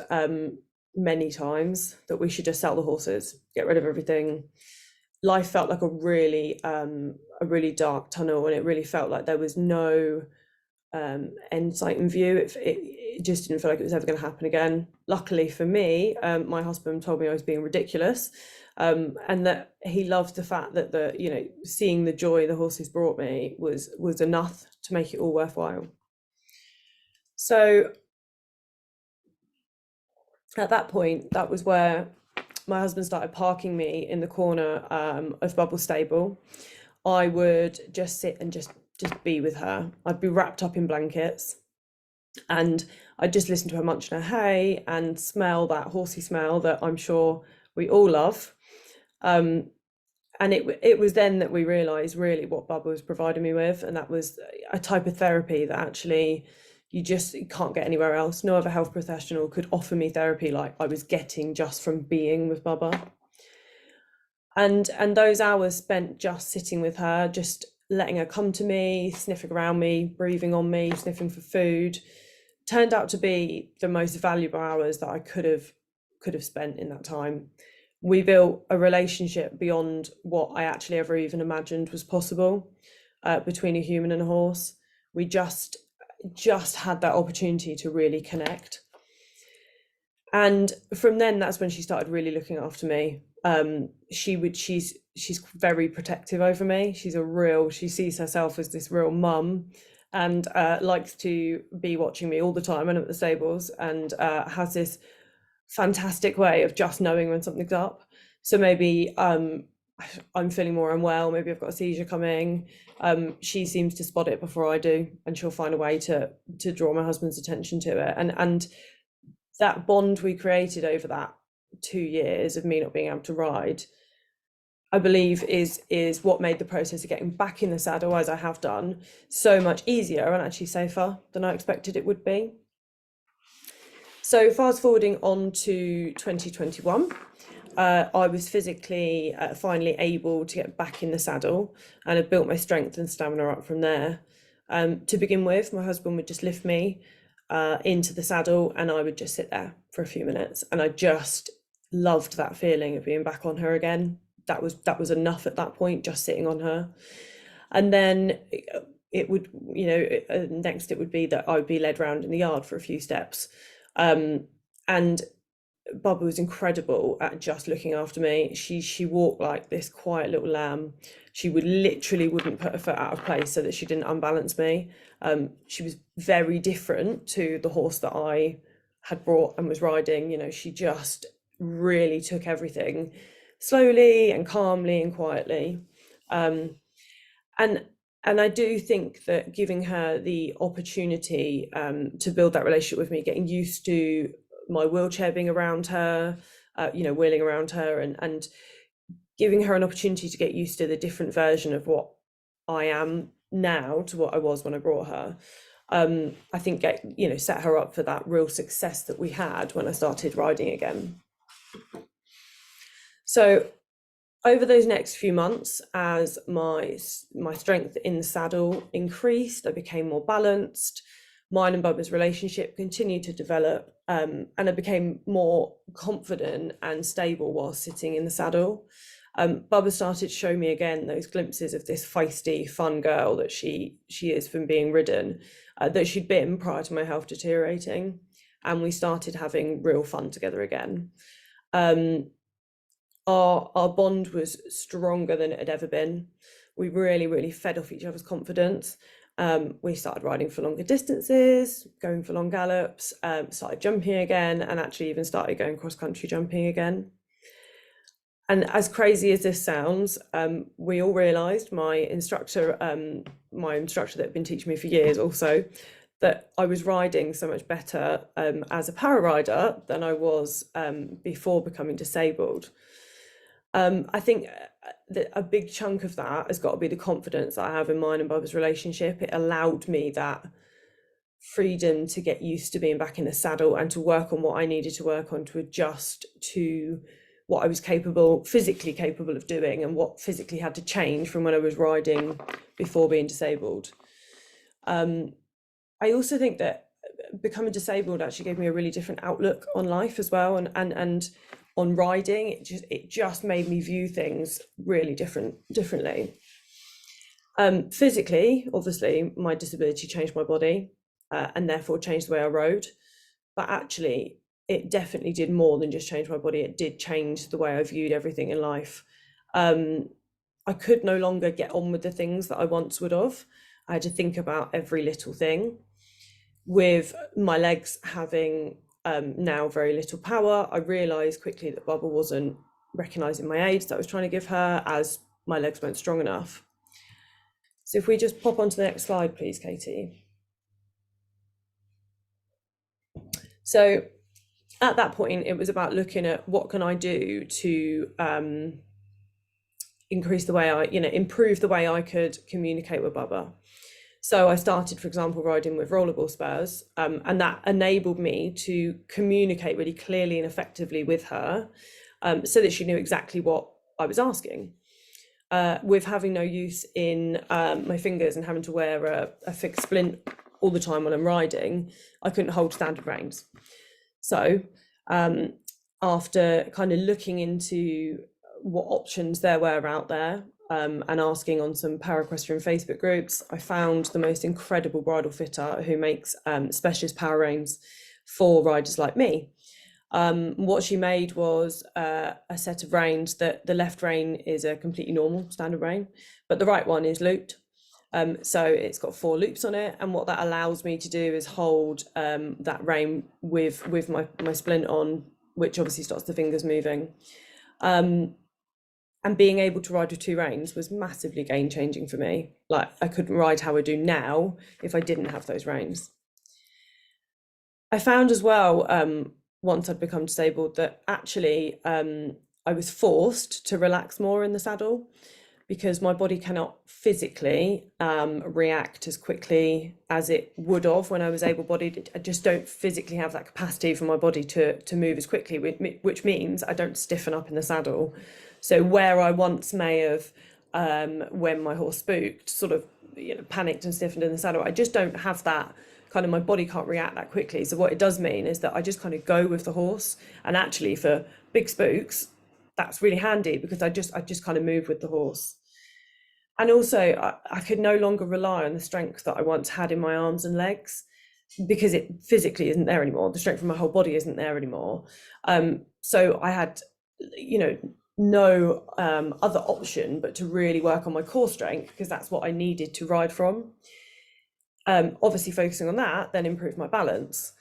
many times that we should just sell the horses, get rid of everything. Life felt like a really dark tunnel, and it really felt like there was no end sight in view. It just didn't feel like it was ever going to happen again. Luckily for me, my husband told me I was being ridiculous, and that he loved the fact that seeing the joy the horses brought me was enough to make it all worthwhile. So at that point, that was where my husband started parking me in the corner of Bubble's stable. I would just sit and just be with her. I'd be wrapped up in blankets, and I'd just listen to her munching her hay and smell that horsey smell that I'm sure we all love. And it was then that we realised really what Bubba was providing me with, and that was a type of therapy that actually you can't get anywhere else. No other health professional could offer me therapy like I was getting just from being with Bubba. And those hours spent just sitting with her, just letting her come to me, sniffing around me, breathing on me, sniffing for food, turned out to be the most valuable hours that I could have spent in that time. We built a relationship beyond what I actually ever even imagined was possible between a human and a horse. We just had that opportunity to really connect. And from then, that's when she started really looking after me. She's very protective over me. She sees herself as this real mum, and likes to be watching me all the time when I'm at the stables, and has this fantastic way of just knowing when something's up. So maybe I'm feeling more unwell, maybe I've got a seizure coming. She seems to spot it before I do, and she'll find a way to draw my husband's attention to it. And that bond we created over that 2 years of me not being able to ride, I believe is what made the process of getting back in the saddle, as I have done, so much easier and actually safer than I expected it would be. So fast forwarding on to 2021, I was physically finally able to get back in the saddle, and had built my strength and stamina up from there. To begin with, my husband would just lift me into the saddle, and I would just sit there for a few minutes, and I just loved that feeling of being back on her again. That was enough at that point, just sitting on her. And then it would, next it would be that I would be led around in the yard for a few steps. And Bubba was incredible at just looking after me. She walked like this quiet little lamb. She wouldn't put her foot out of place so that she didn't unbalance me. She was very different to the horse that I had brought and was riding. She just really took everything slowly and calmly and quietly. And I do think that giving her the opportunity to build that relationship with me, getting used to my wheelchair being around her, wheeling around her, and giving her an opportunity to get used to the different version of what I am now to what I was when I brought her, I think set her up for that real success that we had when I started riding again. So over those next few months, as my strength in the saddle increased, I became more balanced. Mine and Bubba's relationship continued to develop, and I became more confident and stable while sitting in the saddle. Bubba started to show me again those glimpses of this feisty, fun girl that she is from being ridden, that she'd been prior to my health deteriorating, and we started having real fun together again. our bond was stronger than it had ever been. We really fed off each other's confidence. We started riding for longer distances, going for long gallops, started jumping again, and actually even started going cross-country jumping again. And as crazy as this sounds, we all realised, my instructor that had been teaching me for years also, that I was riding so much better as a para rider than I was before becoming disabled. I think that a big chunk of that has got to be the confidence that I have in mine and Bubba's relationship. It allowed me that freedom to get used to being back in the saddle and to work on what I needed to work on, to adjust to what I was physically capable of doing, and what physically had to change from when I was riding before being disabled. I also think that becoming disabled actually gave me a really different outlook on life as well, and on riding. It just made me view things really differently. Physically, obviously, my disability changed my body, and therefore changed the way I rode. But actually, it definitely did more than just change my body. It did change the way I viewed everything in life. I could no longer get on with the things that I once would have. I had to think about every little thing. With my legs having now very little power, I realised quickly that Bubba wasn't recognising my aids that I was trying to give her, as my legs weren't strong enough. So if we just pop onto the next slide, please, Katie. So at that point, it was about looking at what can I do to increase the way improve the way I could communicate with Bubba. So I started, for example, riding with rollerball spurs, and that enabled me to communicate really clearly and effectively with her, so that she knew exactly what I was asking. With having no use in my fingers and having to wear a fixed splint all the time when I'm riding, I couldn't hold standard reins. So after kind of looking into what options there were out there, and asking on some para-equestrian Facebook groups, I found the most incredible bridle fitter who makes specialist power reins for riders like me. What she made was a set of reins that the left rein is a completely normal standard rein, but the right one is looped. So it's got 4 loops on it, and what that allows me to do is hold that rein with my splint on, which obviously stops the fingers moving. And being able to ride with 2 reins was massively game-changing for me. Like, I couldn't ride how I do now if I didn't have those reins. I found as well, once I'd become disabled, that actually I was forced to relax more in the saddle, because my body cannot physically react as quickly as it would have when I was able-bodied. I just don't physically have that capacity for my body to move as quickly, which means I don't stiffen up in the saddle. So where I once may have, when my horse spooked, sort of panicked and stiffened in the saddle, I just don't have that kind of, my body can't react that quickly. So what it does mean is that I just kind of go with the horse, and actually for big spooks, that's really handy, because I just kind of move with the horse. And also I could no longer rely on the strength that I once had in my arms and legs, because it physically isn't there anymore. The strength from my whole body isn't there anymore. So I had, no other option but to really work on my core strength, because that's what I needed to ride from. Obviously focusing on that then improved my balance.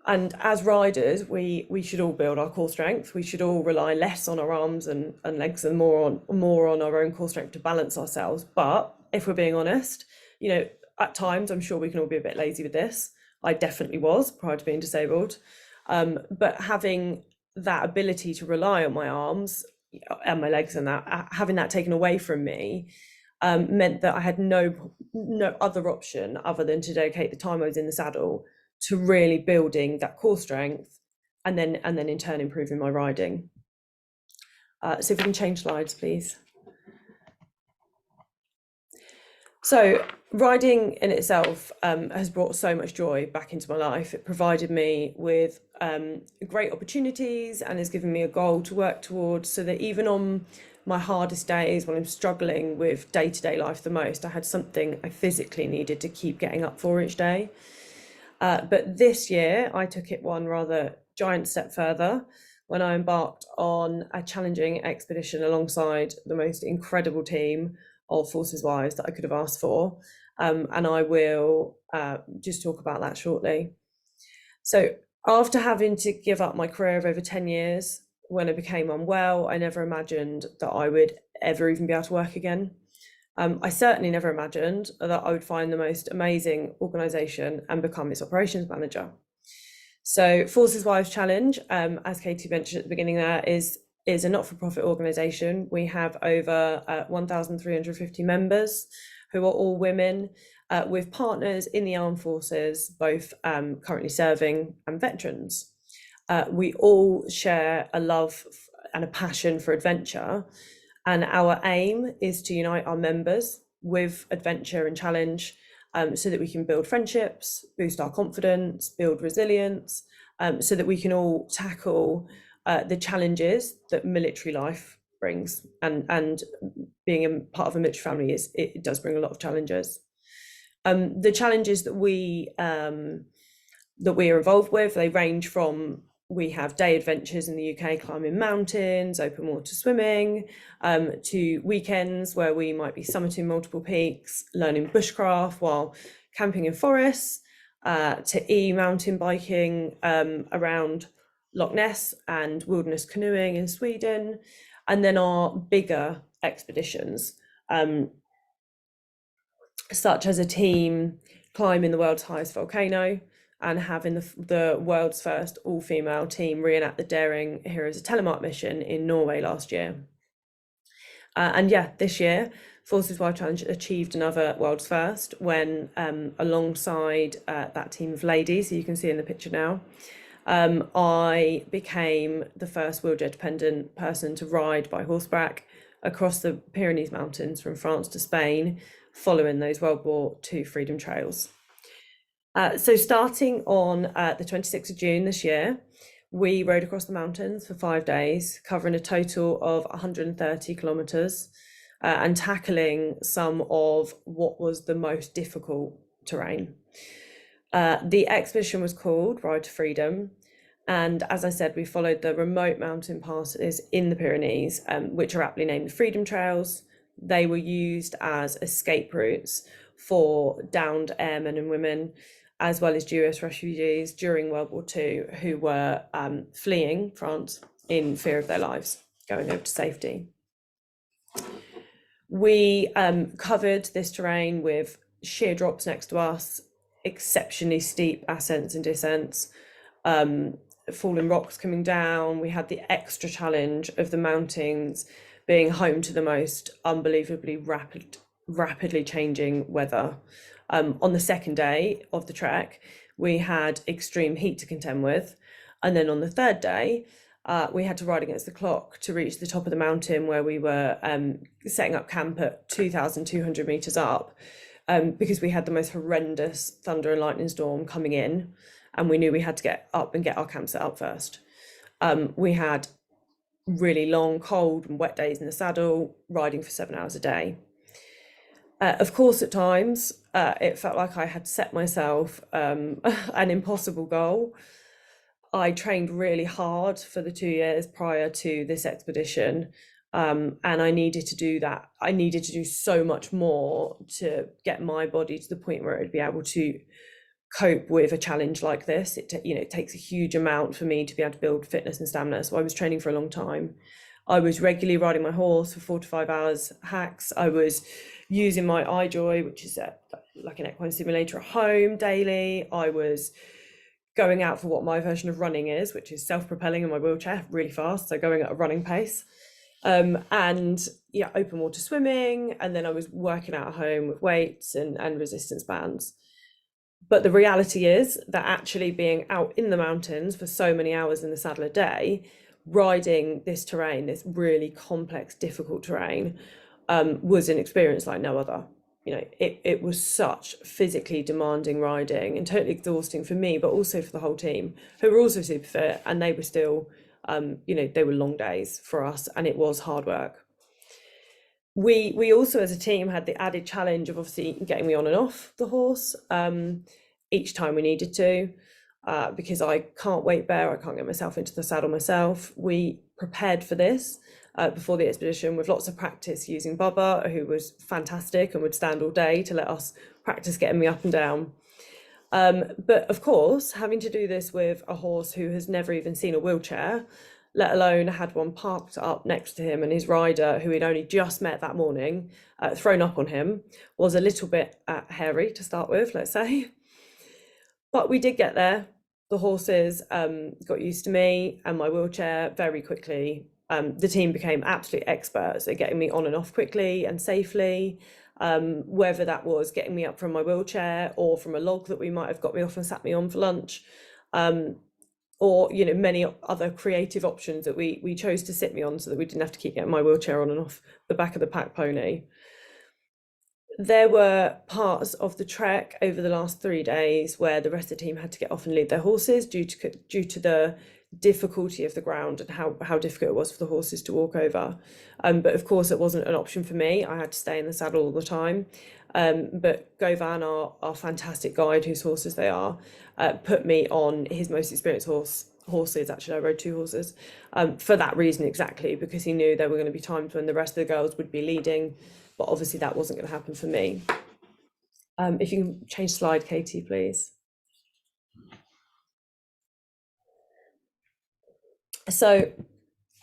And as riders, we should all build our core strength. We should all rely less on our arms and legs and more on our own core strength to balance ourselves. But if we're being honest, at times I'm sure we can all be a bit lazy with this. I definitely was prior to being disabled. But having that ability to rely on my arms and my legs, and that having that taken away from me, meant that I had no other option other than to dedicate the time I was in the saddle to really building that core strength, and then in turn improving my riding. So if we can change slides, please. So riding in itself has brought so much joy back into my life. It provided me with great opportunities and has given me a goal to work towards, so that even on my hardest days, when I'm struggling with day-to-day life the most, I had something I physically needed to keep getting up for each day. But this year I took it one rather giant step further, when I embarked on a challenging expedition alongside the most incredible team of Forces Wives that I could have asked for. And I will just talk about that shortly. So after having to give up my career of over 10 years, when I became unwell, I never imagined that I would ever even be able to work again. I certainly never imagined that I would find the most amazing organisation and become its operations manager. So Forces Wives Challenge, as Katie mentioned at the beginning there, is a not-for-profit organisation. We have over 1,350 members who are all women, with partners in the armed forces, both currently serving and veterans. We all share a love and a passion for adventure, and our aim is to unite our members with adventure and challenge, so that we can build friendships, boost our confidence, build resilience, so that we can all tackle the challenges that military life brings. And being a part of a military family it does bring a lot of challenges. The challenges that we are involved with, they range from, we have day adventures in the UK, climbing mountains, open water swimming, to weekends where we might be summiting multiple peaks, learning bushcraft while camping in forests, to mountain biking around Loch Ness and wilderness canoeing in Sweden, and then our bigger expeditions, such as a team climbing the world's highest volcano and having the world's first all-female team reenact the daring Heroes of Telemark mission in Norway last year. And yeah, this year, Forces Wives Challenge achieved another world's first when, alongside that team of ladies, so you can see in the picture now, I became the first wheelchair-dependent person to ride by horseback across the Pyrenees mountains from France to Spain, following those World War II freedom trails. So starting on the 26th of June this year, we rode across the mountains for 5 days, covering a total of 130 kilometres, and tackling some of what was the most difficult terrain. The expedition was called Ride to Freedom, and as I said, we followed the remote mountain passes in the Pyrenees, which are aptly named the Freedom Trails. They were used as escape routes for downed airmen and women, as well as Jewish refugees during World War II who were fleeing France in fear of their lives, going over to safety. We covered this terrain with sheer drops next to us, exceptionally steep ascents and descents, falling rocks coming down. We had the extra challenge of the mountains being home to the most unbelievably rapidly changing weather. On the second day of the trek, we had extreme heat to contend with. And then on the third day, we had to ride against the clock to reach the top of the mountain, where we were setting up camp at 2,200 meters up, because we had the most horrendous thunder and lightning storm coming in, and we knew we had to get up and get our camp set up first. We had really long, cold and wet days in the saddle, riding for 7 hours a day. Of course, at times, it felt like I had set myself an impossible goal. I trained really hard for the 2 years prior to this expedition, and I needed to do that. I needed to do so much more to get my body to the point where it would be able to cope with a challenge like this. It takes a huge amount for me to be able to build fitness and stamina. So I was training for a long time. I was regularly riding my horse for 4 to 5 hours hacks. I was using my iJoy, which is like an equine simulator at home, daily. I was going out for what my version of running is, which is self-propelling in my wheelchair really fast, so going at a running pace. And yeah, open water swimming, and then I was working out at home with weights and resistance bands. But the reality is that actually being out in the mountains for so many hours in the saddle a day, riding this terrain, this really complex, difficult terrain, was an experience like no other. It was such physically demanding riding and totally exhausting for me, but also for the whole team, who were also super fit, and they were still, they were long days for us, and it was hard work. We also, as a team, had the added challenge of obviously getting me on and off the horse each time we needed to. because I can't weight bear, I can't get myself into the saddle myself. We prepared for this before the expedition with lots of practice using Bubba, who was fantastic and would stand all day to let us practice getting me up and down. But of course, having to do this with a horse who has never even seen a wheelchair, let alone had one parked up next to him, and his rider, who he'd only just met that morning, thrown up on him, was a little bit hairy to start with, let's say. But we did get there. The horses got used to me and my wheelchair very quickly. The team became absolute experts at getting me on and off quickly and safely, whether that was getting me up from my wheelchair or from a log that we might have got me off and sat me on for lunch, or many other creative options that we chose to sit me on so that we didn't have to keep getting my wheelchair on and off the back of the pack pony. There were parts of the trek over the last 3 days where the rest of the team had to get off and lead their horses due to the difficulty of the ground and how difficult it was for the horses to walk over. But of course, it wasn't an option for me. I had to stay in the saddle all the time. But Govan, our fantastic guide, whose horses they are, put me on his most experienced horses. Actually, I rode 2 horses for that reason exactly, because he knew there were going to be times when the rest of the girls would be leading. But obviously that wasn't going to happen for me. If you can change slide, Katie, please. So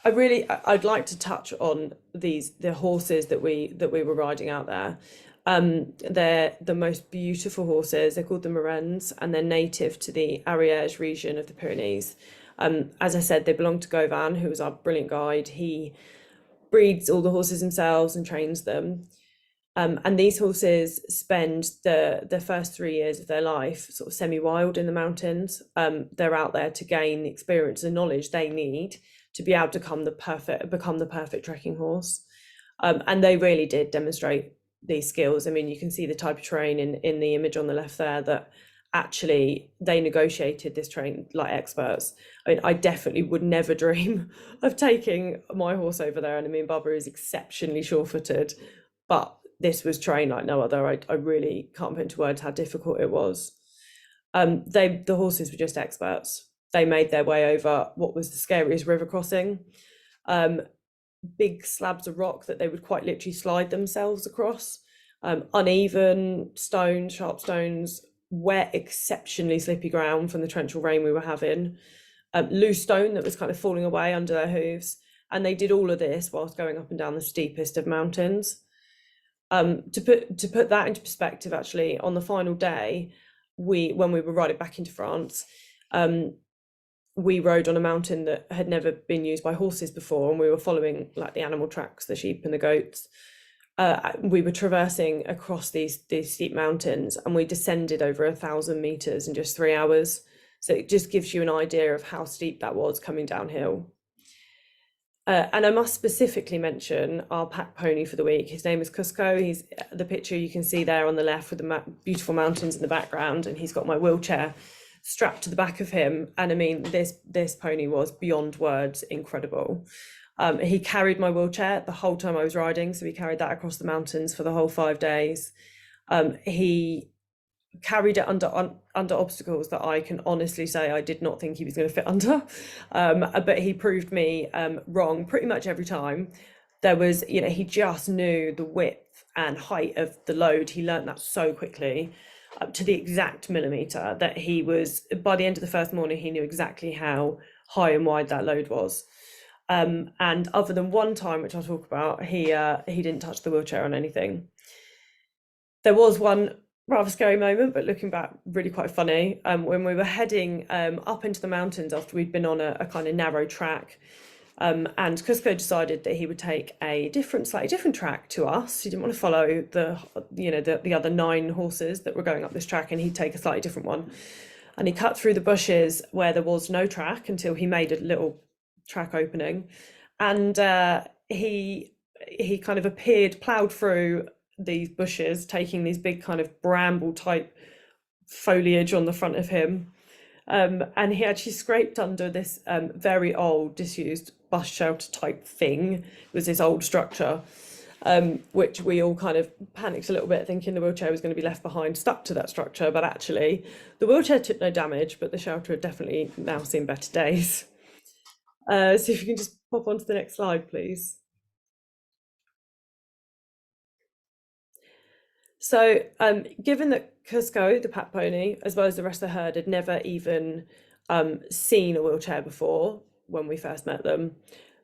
I'd like to touch on the horses that we were riding out there. They're the most beautiful horses. They're called the Marennes, and they're native to the Ariège region of the Pyrenees. As I said, they belong to Govan, who was our brilliant guide. He breeds all the horses himself and trains them. And these horses spend the first 3 years of their life sort of semi-wild in the mountains. They're out there to gain the experience and knowledge they need to be able to become the perfect trekking horse. And they really did demonstrate these skills. I mean, you can see the type of terrain in the image on the left there, that actually they negotiated this terrain like experts. I mean, I definitely would never dream of taking my horse over there. And I mean, Bubba is exceptionally sure-footed, but this was trained like no other. I really can't put into words how difficult it was. The horses were just experts. They made their way over what was the scariest river crossing. Big slabs of rock that they would quite literally slide themselves across. Uneven stones, sharp stones, wet, exceptionally slippy ground from the torrential rain we were having. Loose stone that was kind of falling away under their hooves. And they did all of this whilst going up and down the steepest of mountains. To put that into perspective, actually, on the final day, when we were riding back into France, we rode on a mountain that had never been used by horses before, and we were following like the animal tracks, the sheep and the goats. We were traversing across these steep mountains, and we descended over 1,000 meters in just 3 hours. So it just gives you an idea of how steep that was coming downhill. And I must specifically mention our pack pony for the week. His name is Cusco. He's the picture you can see there on the left with the beautiful mountains in the background, and he's got my wheelchair strapped to the back of him. And I mean, this pony was beyond words incredible. He carried my wheelchair the whole time I was riding, so he carried that across the mountains for the whole 5 days. He carried it under obstacles that I can honestly say I did not think he was going to fit under, but he proved me wrong pretty much every time. There was, he just knew the width and height of the load. He learned that so quickly, up to the exact millimeter, that he was, by the end of the first morning, he knew exactly how high and wide that load was. And other than one time, which I'll talk about, he didn't touch the wheelchair on anything. There was one rather scary moment, but looking back, really quite funny. When we were heading up into the mountains after we'd been on a kind of narrow track, and Cusco decided that he would take a slightly different track to us. He didn't want to follow the other 9 horses that were going up this track, and he'd take a slightly different one. And he cut through the bushes where there was no track until he made a little track opening, and he kind of appeared, ploughed through these bushes, taking these big kind of bramble type foliage on the front of him, and he actually scraped under this very old disused bus shelter type thing. It was this old structure, which we all kind of panicked a little bit, thinking the wheelchair was going to be left behind, stuck to that structure. But actually, the wheelchair took no damage, but the shelter had definitely now seen better days. So if you can just pop on to the next slide, please. So given that Cusco, the pack pony, as well as the rest of the herd, had never even seen a wheelchair before when we first met them,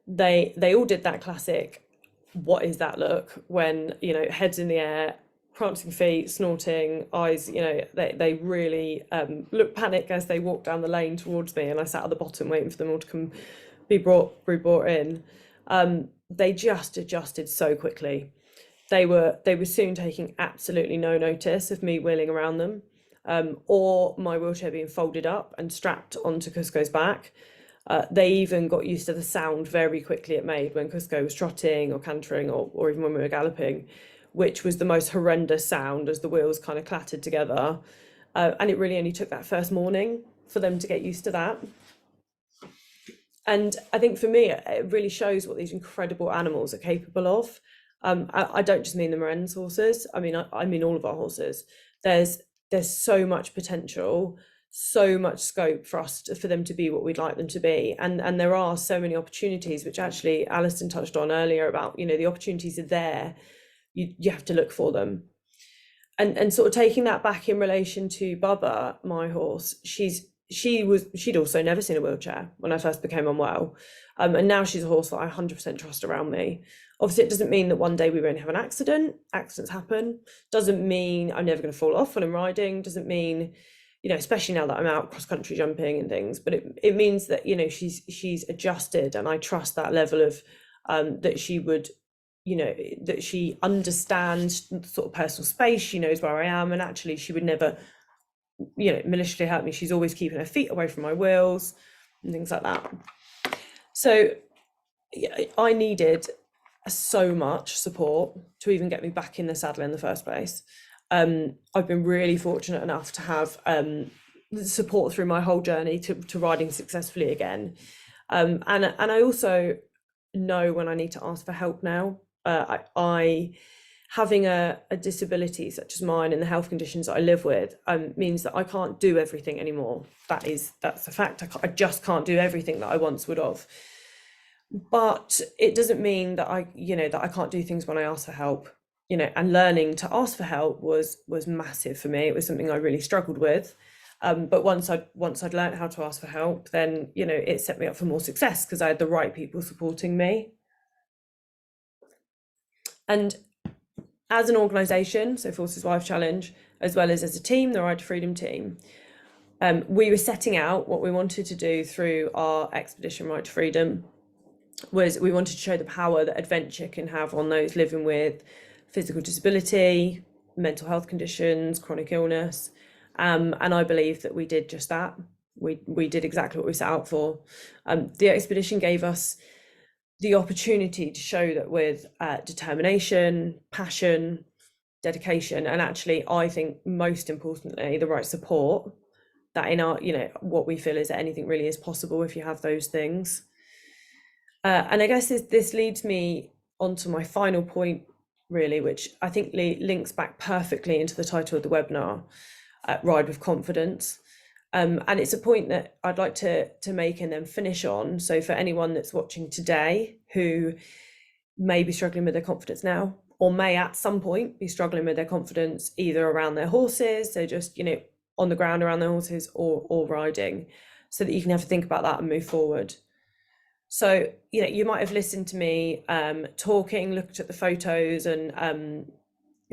they all did that classic, what is that look, when, you know, heads in the air, prancing feet, snorting, eyes, you know, they really looked panicked as they walked down the lane towards me, and I sat at the bottom waiting for them all to come be brought in. They just adjusted so quickly. They were soon taking absolutely no notice of me wheeling around them, or my wheelchair being folded up and strapped onto Cusco's back. They even got used to the sound very quickly it made when Cusco was trotting or cantering, or even when we were galloping, which was the most horrendous sound as the wheels kind of clattered together. And it really only took that first morning for them to get used to that. And I think for me, it really shows what these incredible animals are capable of. I don't just mean the Marennes horses. I mean all of our horses. There's so much potential, so much scope for them to be what we'd like them to be, and there are so many opportunities, which actually Alison touched on earlier about, you know, the opportunities are there. You have to look for them, and sort of taking that back in relation to Bubba, my horse. She'd also never seen a wheelchair when I first became unwell, and now she's a horse that I 100% trust around me. Obviously, it doesn't mean that one day we won't have an accident. Accidents happen. Doesn't mean I'm never going to fall off when I'm riding. Doesn't mean, you know, especially now that I'm out cross-country jumping and things. But it means that, you know, she's adjusted, and I trust that level of that she would, you know, that she understands sort of personal space. She knows where I am, and actually she would never, you know, maliciously hurt me. She's always keeping her feet away from my wheels and things like that. So I needed so much support to even get me back in the saddle in the first place. I've been really fortunate enough to have support through my whole journey to riding successfully again, and I also know when I need to ask for help now. I having a disability such as mine and the health conditions that I live with means that I can't do everything anymore. That's a fact. I just can't do everything that I once would have. But it doesn't mean that I can't do things when I ask for help, you know, and learning to ask for help was massive for me. It was something I really struggled with. But once I'd learned how to ask for help, then, you know, it set me up for more success because I had the right people supporting me. And as an organisation, so Forces Wife Challenge, as well as a team, the Ride to Freedom team, we were setting out what we wanted to do through our expedition Ride to Freedom. Was we wanted to show the power that adventure can have on those living with physical disability, mental health conditions, chronic illness, and I believe that we did just that. We did exactly what we set out for. The expedition gave us the opportunity to show that with determination, passion, dedication, and actually, I think most importantly, the right support, that in our, you know, what we feel is that anything really is possible if you have those things. And I guess this leads me onto my final point, really, which I think links back perfectly into the title of the webinar, Ride with Confidence. And it's a point that I'd like to make and then finish on. So for anyone that's watching today who may be struggling with their confidence now, or may at some point be struggling with their confidence either around their horses, so just, you know, on the ground around their horses, or riding, so that you can have to think about that and move forward. So, you know, you might have listened to me talking, looked at the photos, and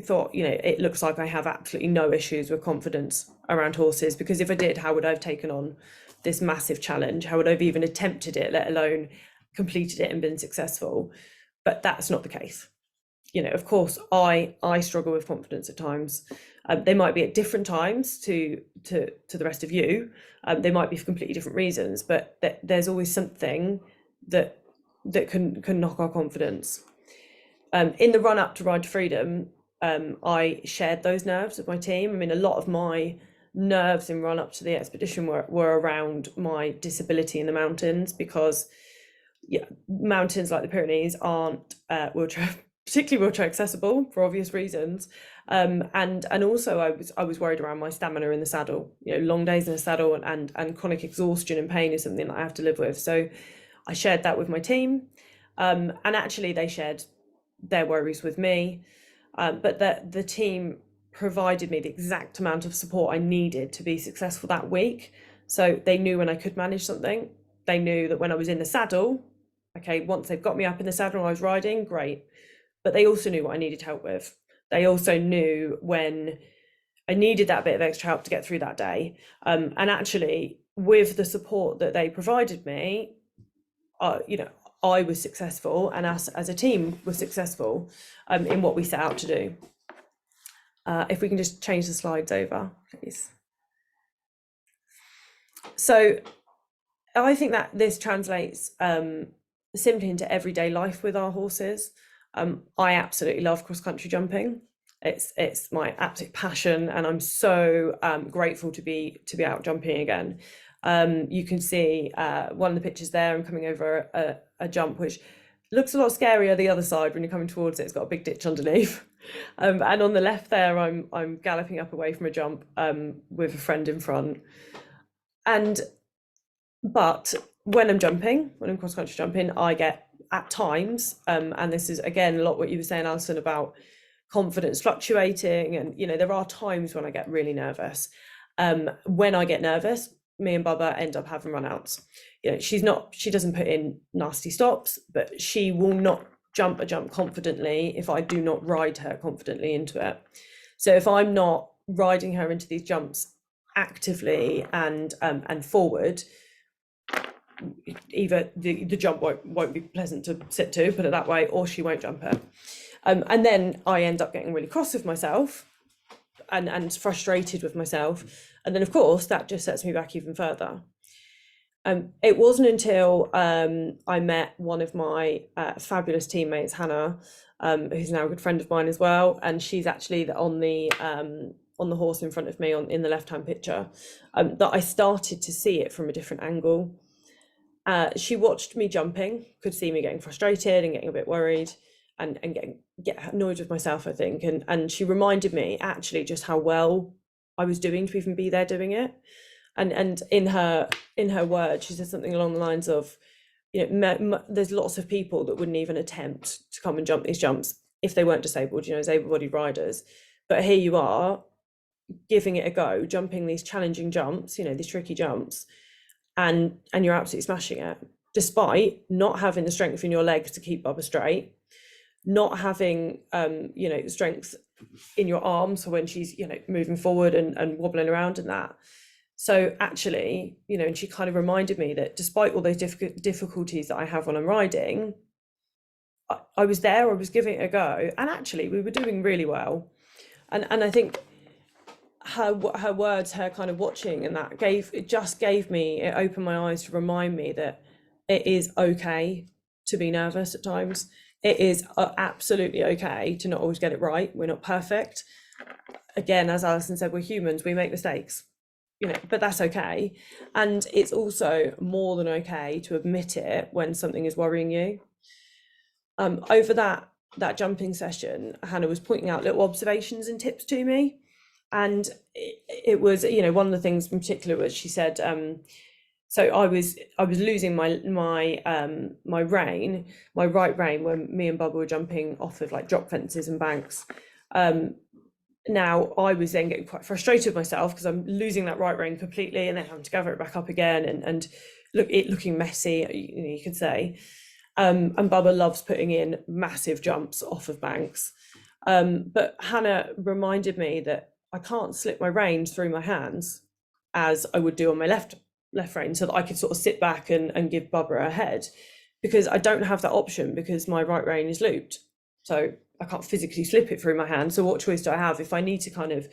thought, you know, it looks like I have absolutely no issues with confidence around horses, because if I did, how would I have taken on this massive challenge? How would I have even attempted it, let alone completed it and been successful? But that's not the case. You know, of course, I struggle with confidence at times. They might be at different times to the rest of you. They might be for completely different reasons, but there's always something that can knock our confidence. In the run up to Ride to Freedom, I shared those nerves with my team. I mean, a lot of my nerves in run up to the expedition were around my disability in the mountains, because mountains like the Pyrenees aren't wheelchair particularly wheelchair accessible for obvious reasons. And also I was worried around my stamina in the saddle. You know, long days in the saddle and chronic exhaustion and pain is something that I have to live with. So I shared that with my team, and actually they shared their worries with me, but the team provided me the exact amount of support I needed to be successful that week. So they knew when I could manage something. They knew that when I was in the saddle, okay, once they've got me up in the saddle and I was riding, great. But they also knew what I needed help with. They also knew when I needed that bit of extra help to get through that day. And actually, with the support that they provided me, you know, I was successful, and us as a team was successful in what we set out to do. If we can just change the slides over, please. So I think that this translates simply into everyday life with our horses. I absolutely love cross-country jumping. It's my absolute passion, and I'm so grateful to be out jumping again. You can see one of the pictures there. I'm coming over a jump which looks a lot scarier the other side when you're coming towards it. It's got a big ditch underneath. And on the left there, I'm galloping up away from a jump with a friend in front. But when I'm cross-country jumping, I get at times, and this is again a lot what you were saying, Alison, about confidence fluctuating, and you know, there are times when I get really nervous. When I get nervous, me and Bubba end up having run-outs. You know, she doesn't put in nasty stops, but she will not jump a jump confidently if I do not ride her confidently into it. So if I'm not riding her into these jumps actively and forward, either the jump won't be pleasant to sit to, put it that way, or she won't jump it. And then I end up getting really cross with myself and frustrated with myself. And then of course that just sets me back even further. It wasn't until I met one of my fabulous teammates, Hannah, who's now a good friend of mine as well, and she's actually on the horse in front of me in the left-hand picture, that I started to see it from a different angle. She watched me jumping, could see me getting frustrated and getting a bit worried and get annoyed with myself, I think, and she reminded me actually just how well I was doing to even be there doing it. And in her words, she said something along the lines of, you know, there's lots of people that wouldn't even attempt to come and jump these jumps if they weren't disabled, you know, as able-bodied riders. But here you are, giving it a go, jumping these challenging jumps, you know, these tricky jumps, and you're absolutely smashing it, despite not having the strength in your legs to keep Bubba straight, not having you know, strength in your arms for when she's, you know, moving forward and wobbling around and that. So actually, you know, and she kind of reminded me that despite all those difficulties that I have when I'm riding, I was there, I was giving it a go, and actually we were doing really well. And I think her words, her kind of watching, and that it opened my eyes to remind me that it is okay to be nervous at times. It is absolutely okay to not always get it right. We're not perfect. Again, as Alison said, we're humans, we make mistakes, you know, but that's okay. And it's also more than okay to admit it when something is worrying you. Over that jumping session, Hannah was pointing out little observations and tips to me. And it was, you know, one of the things in particular was she said, so I was losing my rein, my right rein, when me and Bubba were jumping off of like drop fences and banks. Now I was then getting quite frustrated with myself because I'm losing that right rein completely and then having to gather it back up again and looking messy, you know, you could say. And Bubba loves putting in massive jumps off of banks. But Hannah reminded me that I can't slip my reins through my hands as I would do on my left rein, so that I could sort of sit back and give Bubba a head, because I don't have that option because my right rein is looped. So I can't physically slip it through my hand. So what choice do I have? If I need to kind of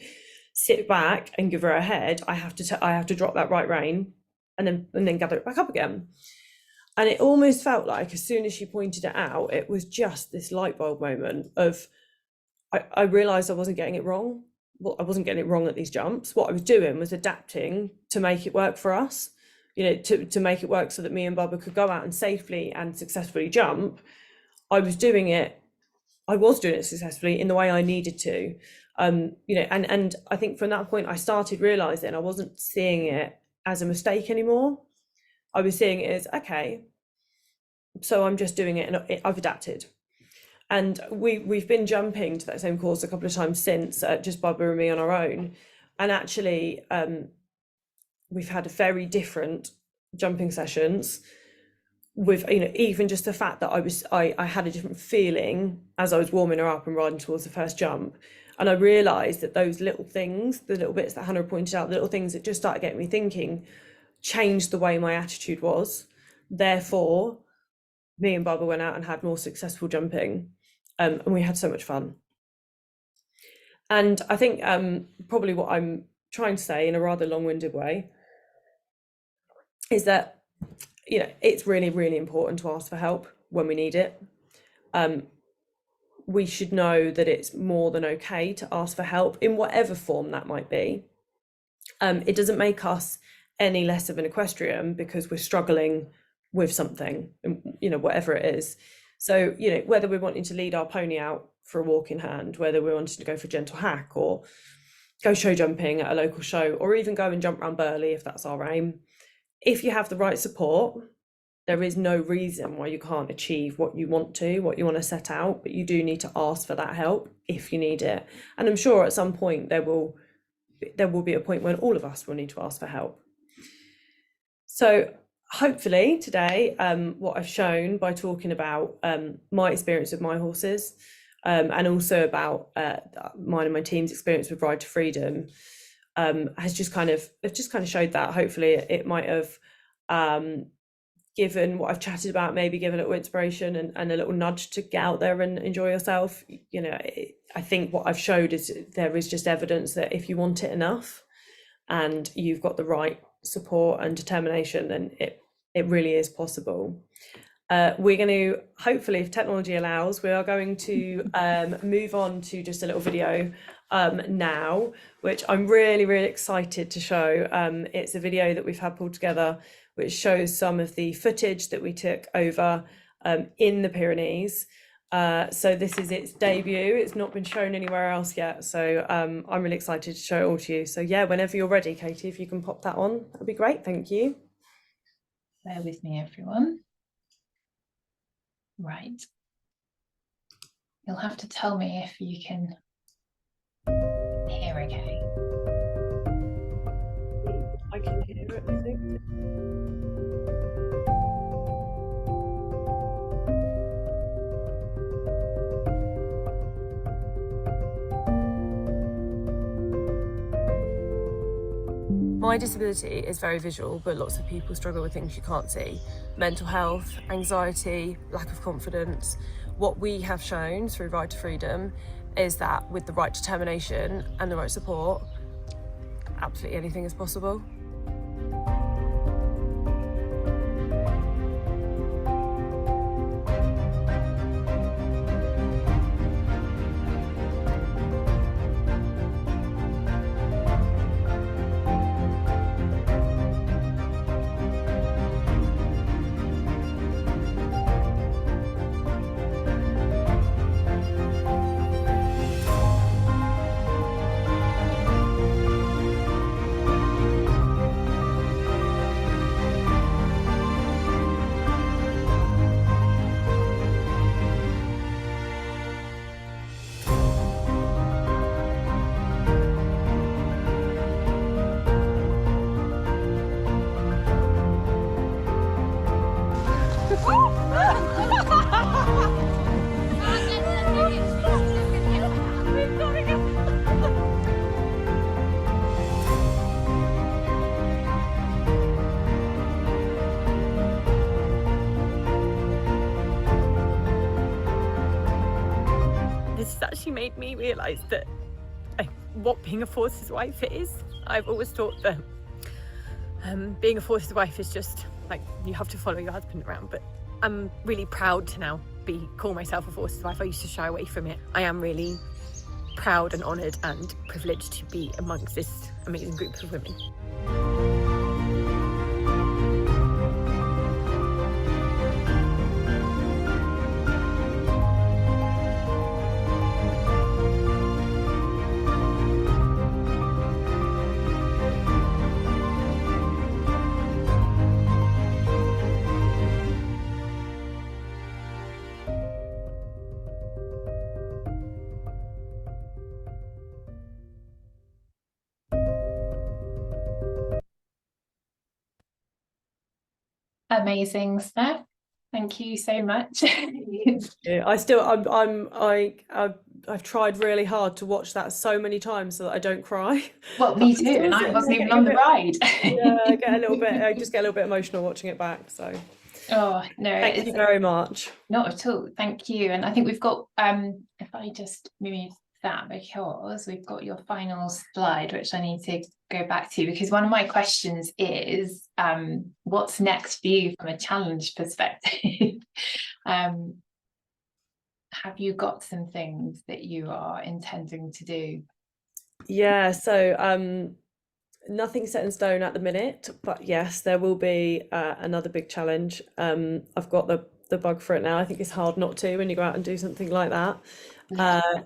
sit back and give her a head, I have to drop that right rein and then gather it back up again. And it almost felt like as soon as she pointed it out, it was just this light bulb moment of I realized I wasn't getting it wrong. Well, I wasn't getting it wrong at these jumps. What I was doing was adapting to make it work for us, you know, to make it work so that me and Bubba could go out and safely and successfully jump. I was doing it I was doing it successfully in the way I needed to. You know, and I think from that point I started realizing I wasn't seeing it as a mistake anymore. I was seeing it as, okay, so I'm just doing it and I've adapted. And we've been jumping to that same course a couple of times since, just Barbara and me on our own. And actually, we've had very different jumping sessions with, you know, even just the fact that I had a different feeling as I was warming her up and riding towards the first jump. And I realised that those little things, the little bits that Hannah pointed out, the little things that just started getting me thinking, changed the way my attitude was. Therefore, me and Barbara went out and had more successful jumping, and we had so much fun. And I think probably what I'm trying to say in a rather long-winded way is that, you know, it's really, really important to ask for help when we need it. We should know that it's more than okay to ask for help in whatever form that might be. It doesn't make us any less of an equestrian because we're struggling with something, you know, whatever it is. So, you know, whether we're wanting to lead our pony out for a walk in hand, whether we're wanting to go for a gentle hack or go show jumping at a local show, or even go and jump around Burley if that's our aim, if you have the right support, there is no reason why you can't achieve what you want to set out, but you do need to ask for that help if you need it. And I'm sure at some point there will be a point when all of us will need to ask for help. So hopefully today, what I've shown by talking about my experience with my horses, and also about mine and my team's experience with Ride to Freedom, has just kind of showed that. Hopefully it might have given what I've chatted about, maybe given a little inspiration and a little nudge to get out there and enjoy yourself. You know, I think what I've showed is there is just evidence that if you want it enough and you've got the right support and determination, then it really is possible. We're going to, hopefully, if technology allows, we are going to move on to just a little video now, which I'm really, really excited to show. It's a video that we've had pulled together, which shows some of the footage that we took over in the Pyrenees. So this is its debut. It's not been shown anywhere else yet. So I'm really excited to show it all to you. So yeah, whenever you're ready, Katie, if you can pop that on, that'd be great. Thank you. Bear with me, everyone. Right. You'll have to tell me if you can hear okay. I can hear it, I think. My disability is very visual, but lots of people struggle with things you can't see. Mental health, anxiety, lack of confidence. What we have shown through Ride to Freedom is that with the right determination and the right support, absolutely anything is possible. This has actually made me realise that what being a forces wife is. I've always thought that being a forces wife is just like you have to follow your husband around, but I'm really proud to now call myself a forces wife. I used to shy away from it. I am really proud and honoured and privileged to be amongst this amazing group of women. Amazing, Steph. Thank you so much. Yeah, I've tried really hard to watch that so many times so that I don't cry. Well, But me I'm too, still and I sitting wasn't there even getting on a the bit, ride. yeah, I just get a little bit emotional watching it back. So Oh no, thank you very much. not at all. Thank you. And I think we've got, if I just move that, because we've got your final slide, which I need to go back to, because one of my questions is, what's next for you from a challenge perspective? Have you got some things that you are intending to do? Yeah, so nothing set in stone at the minute, but yes, there will be another big challenge. I've got the bug for it now. I think it's hard not to when you go out and do something like that.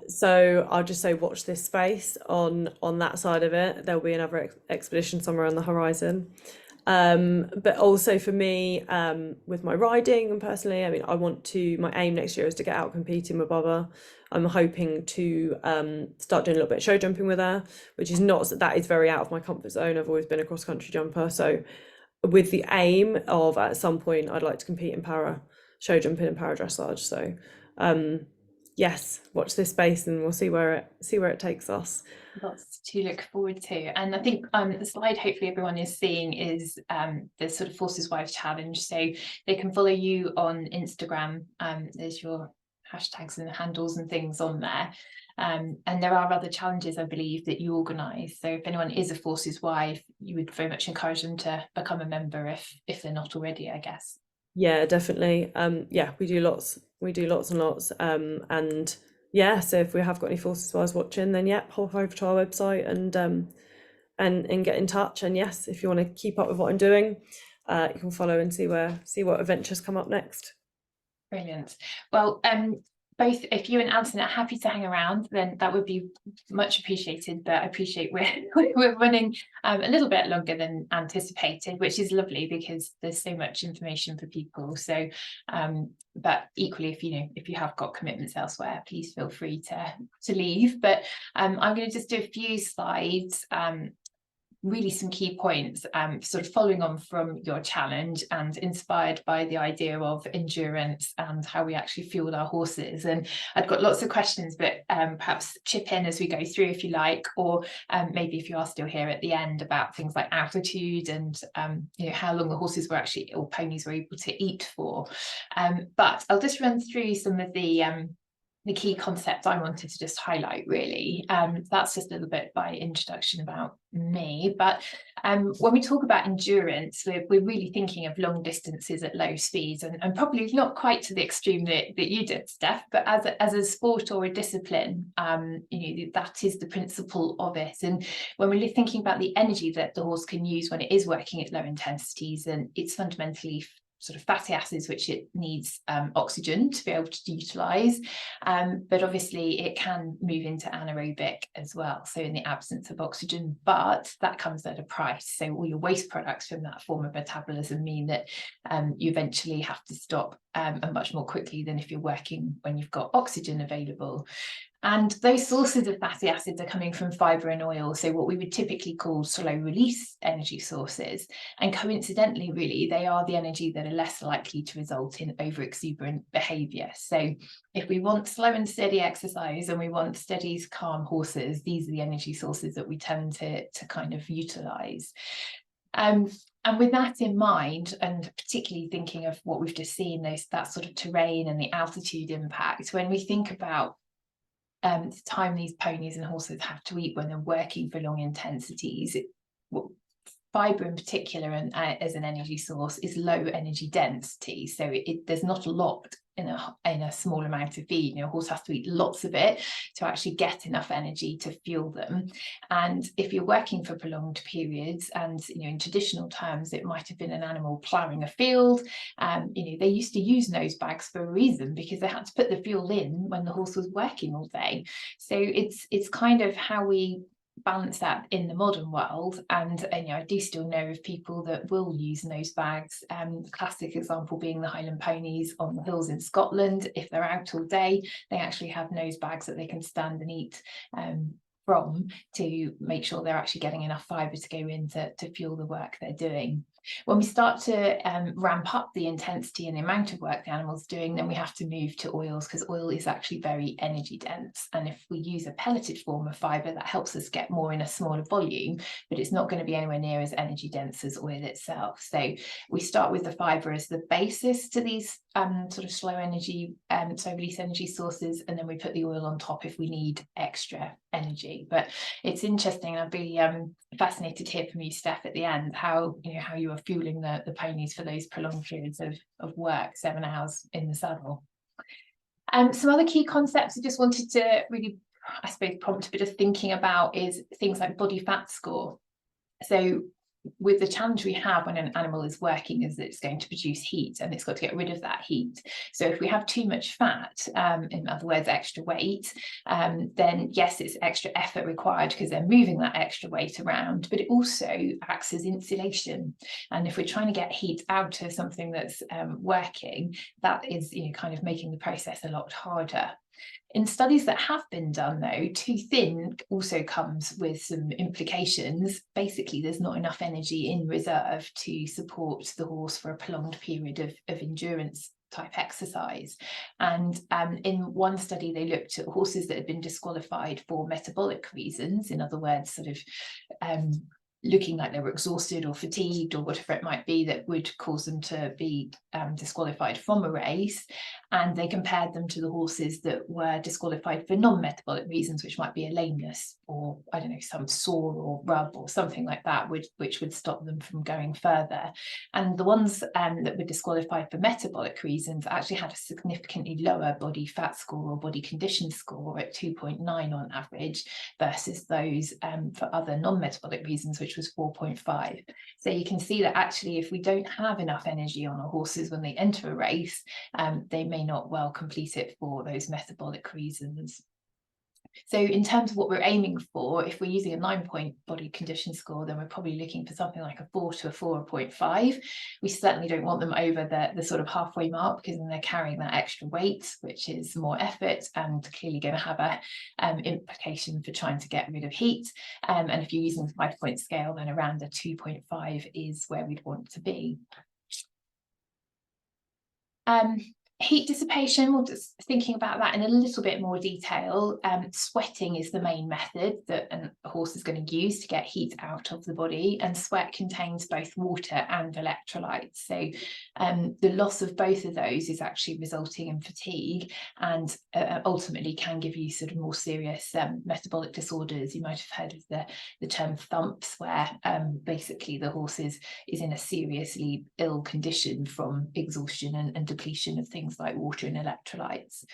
So I'll just say watch this space on that side of it. There'll be another expedition somewhere on the horizon. But also for me, with my riding and personally, I mean, my aim next year is to get out competing with Bubba. I'm hoping to start doing a little bit of show jumping with her, which is that is very out of my comfort zone. I've always been a cross country jumper. So with the aim of at some point, I'd like to compete in show jumping and para dressage. So yes, watch this space and we'll see where it takes us. Lots to look forward to. And I think the slide hopefully everyone is seeing is the sort of Forces Wife Challenge. So they can follow you on Instagram. There's your hashtags and handles and things on there. And there are other challenges, I believe, that you organise. So if anyone is a Forces Wife, you would very much encourage them to become a member if they're not already, I guess. Yeah, definitely. Yeah, we do lots and lots. And yeah, so if we have got any Forces Wives watching, then yeah, hop over to our website and get in touch. And yes, if you want to keep up with what I'm doing, you can follow and see what adventures come up next. Brilliant. Well, both if you and Alison are happy to hang around, then that would be much appreciated. But I appreciate we're running a little bit longer than anticipated, which is lovely because there's so much information for people. So, but equally, if you have got commitments elsewhere, please feel free to leave. But I'm going to just do a few slides. Really some key points, sort of following on from your challenge and inspired by the idea of endurance and how we actually fuel our horses. And I've got lots of questions, but perhaps chip in as we go through if you like, or maybe if you are still here at the end about things like altitude and how long the horses were actually, or ponies were able to eat for. But I'll just run through some of the key concepts I wanted to just highlight, really. That's just a little bit by introduction about me. But when we talk about endurance, we're really thinking of long distances at low speeds, and probably not quite to the extreme that you did, Steph, but as a sport or a discipline, that is the principle of it. And when we're thinking about the energy that the horse can use when it is working at low intensities, and it's fundamentally sort of fatty acids, which it needs oxygen to be able to utilize, but obviously it can move into anaerobic as well, so in the absence of oxygen, but that comes at a price. So all your waste products from that form of metabolism mean that you eventually have to stop and much more quickly than if you're working when you've got oxygen available. And those sources of fatty acids are coming from fibre and oil, so what we would typically call slow release energy sources. And coincidentally, really, they are the energy that are less likely to result in overexuberant behaviour. So if we want slow and steady exercise and we want steady, calm horses, these are the energy sources that we tend to kind of utilise. And with that in mind, and particularly thinking of what we've just seen, that sort of terrain and the altitude impact, when we think about the time these ponies and horses have to eat when they're working for long intensities, fibre in particular, and as an energy source, is low energy density. So there's not a lot in a small amount of feed. A horse has to eat lots of it to actually get enough energy to fuel them. And if you're working for prolonged periods, and in traditional terms, it might have been an animal ploughing a field. They used to use nose bags for a reason, because they had to put the fuel in when the horse was working all day. So it's kind of how we balance that in the modern world. And I do still know of people that will use nose bags, classic example being the Highland ponies on the hills in Scotland. If they're out all day, they actually have nose bags that they can stand and eat from to make sure they're actually getting enough fibre to go in to fuel the work they're doing. When we start to ramp up the intensity and the amount of work the animal's doing, then we have to move to oils, because oil is actually very energy dense. And if we use a pelleted form of fibre, that helps us get more in a smaller volume, but it's not going to be anywhere near as energy dense as oil itself. So we start with the fibre as the basis to these sort of slow release energy sources, and then we put the oil on top if we need extra energy. But it's interesting, I'd be fascinated to hear from you, Steph, at the end, how you are fueling the ponies for those prolonged periods of work, 7 hours in the saddle. Some other key concepts I just wanted to really, I suppose, prompt a bit of thinking about is things like body fat score. So with the challenge we have when an animal is working is that it's going to produce heat, and it's got to get rid of that heat. So if we have too much fat, in other words, extra weight, then yes, it's extra effort required because they're moving that extra weight around, but it also acts as insulation. And if we're trying to get heat out of something that's working, that is kind of making the process a lot harder. In studies that have been done, though, too thin also comes with some implications. Basically, there's not enough energy in reserve to support the horse for a prolonged period of endurance type exercise. And in one study, they looked at horses that had been disqualified for metabolic reasons, in other words, sort of looking like they were exhausted or fatigued or whatever it might be that would cause them to be disqualified from a race. And they compared them to the horses that were disqualified for non-metabolic reasons, which might be a lameness or, I don't know, some sore or rub or something like that, which would stop them from going further. And the ones that were disqualified for metabolic reasons actually had a significantly lower body fat score or body condition score at 2.9 on average, versus those for other non-metabolic reasons, which was 4.5. So you can see that actually if we don't have enough energy on our horses when they enter a race, they may not well complete it for those metabolic reasons. So in terms of what we're aiming for, if we're using a 9-point body condition score, then we're probably looking for something like a 4 to a 4.5. We certainly don't want them over the sort of halfway mark, because then they're carrying that extra weight, which is more effort and clearly going to have a implication for trying to get rid of heat. And if you're using a 5-point scale, then around a 2.5 is where we'd want to be. Heat dissipation, we're just thinking about that in a little bit more detail. Sweating is the main method that a horse is going to use to get heat out of the body, and sweat contains both water and electrolytes. So the loss of both of those is actually resulting in fatigue, and ultimately can give you sort of more serious metabolic disorders. You might have heard of the term thumps, where basically the horse is in a seriously ill condition from exhaustion and depletion of things like water and electrolytes.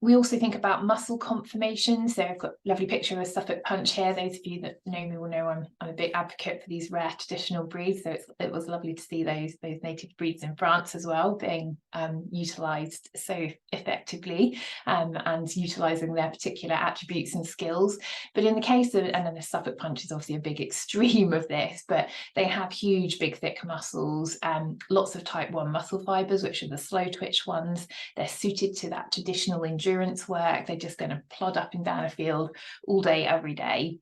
We also think about muscle conformation. So I've got a lovely picture of a Suffolk punch here. Those of you that know me will know I'm a big advocate for these rare traditional breeds. So it was lovely to see those native breeds in France as well being utilised so effectively, and utilising their particular attributes and skills. But in the case of, and then the Suffolk punch is obviously a big extreme of this, but they have huge, big, thick muscles, lots of type 1 muscle fibres, which are the slow twitch ones. They're suited to that traditional endurance work. They're just going to plod up and down a field all day, every day,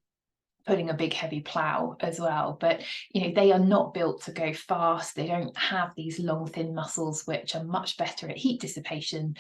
putting a big heavy plough as well. But they are not built to go fast. They don't have these long thin muscles which are much better at heat dissipation,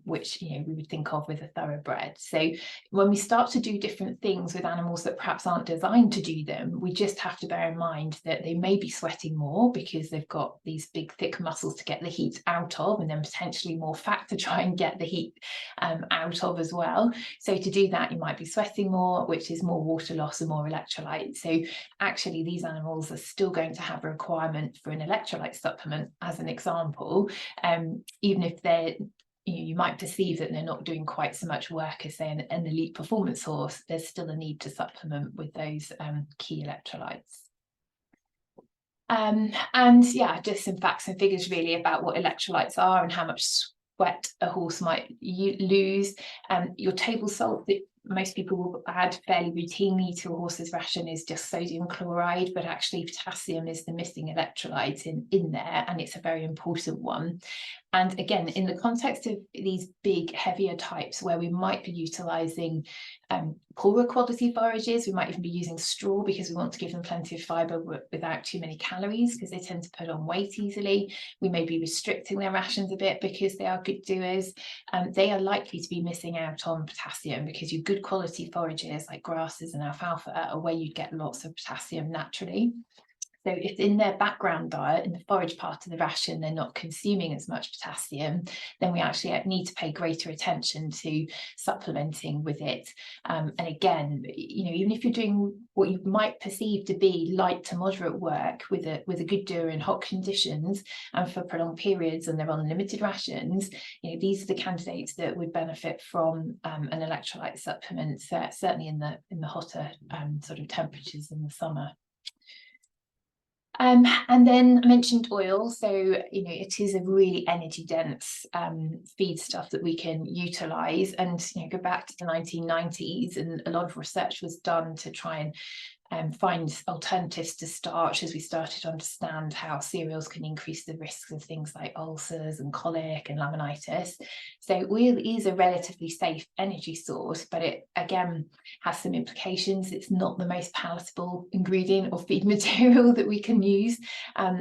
which we would think of with a thoroughbred. So when we start to do different things with animals that perhaps aren't designed to do them, we just have to bear in mind that they may be sweating more because they've got these big thick muscles to get the heat out of, and then potentially more fat to try and get the heat out of as well. So to do that, you might be sweating more, which is more water loss and more electrolytes. So actually these animals are still going to have a requirement for an electrolyte supplement, as an example, even if they're you might perceive that they're not doing quite so much work as, say, an elite performance horse. There's still a need to supplement with those key electrolytes. And yeah, just some facts and figures really about what electrolytes are and how much sweat a horse might lose. Your table salt that most people will add fairly routinely to a horse's ration is just sodium chloride, but actually potassium is the missing electrolyte in there, and it's a very important one. And again, in the context of these big, heavier types where we might be utilising poorer quality forages, we might even be using straw because we want to give them plenty of fibre without too many calories, because they tend to put on weight easily. We may be restricting their rations a bit because they are good doers. They are likely to be missing out on potassium, because your good quality forages like grasses and alfalfa are where you'd get lots of potassium naturally. So if in their background diet, in the forage part of the ration, they're not consuming as much potassium, then we actually need to pay greater attention to supplementing with it. And again, even if you're doing what you might perceive to be light to moderate work with a good doer in hot conditions and for prolonged periods, and they're on limited rations, these are the candidates that would benefit from an electrolyte supplement, certainly in the hotter sort of temperatures in the summer. And then I mentioned oil, so it is a really energy dense feed stuff that we can utilise, and go back to the 1990s, and a lot of research was done to try and find alternatives to starch, as we started to understand how cereals can increase the risks of things like ulcers and colic and laminitis. So oil is a relatively safe energy source, but it again has some implications. It's not the most palatable ingredient or feed material that we can use.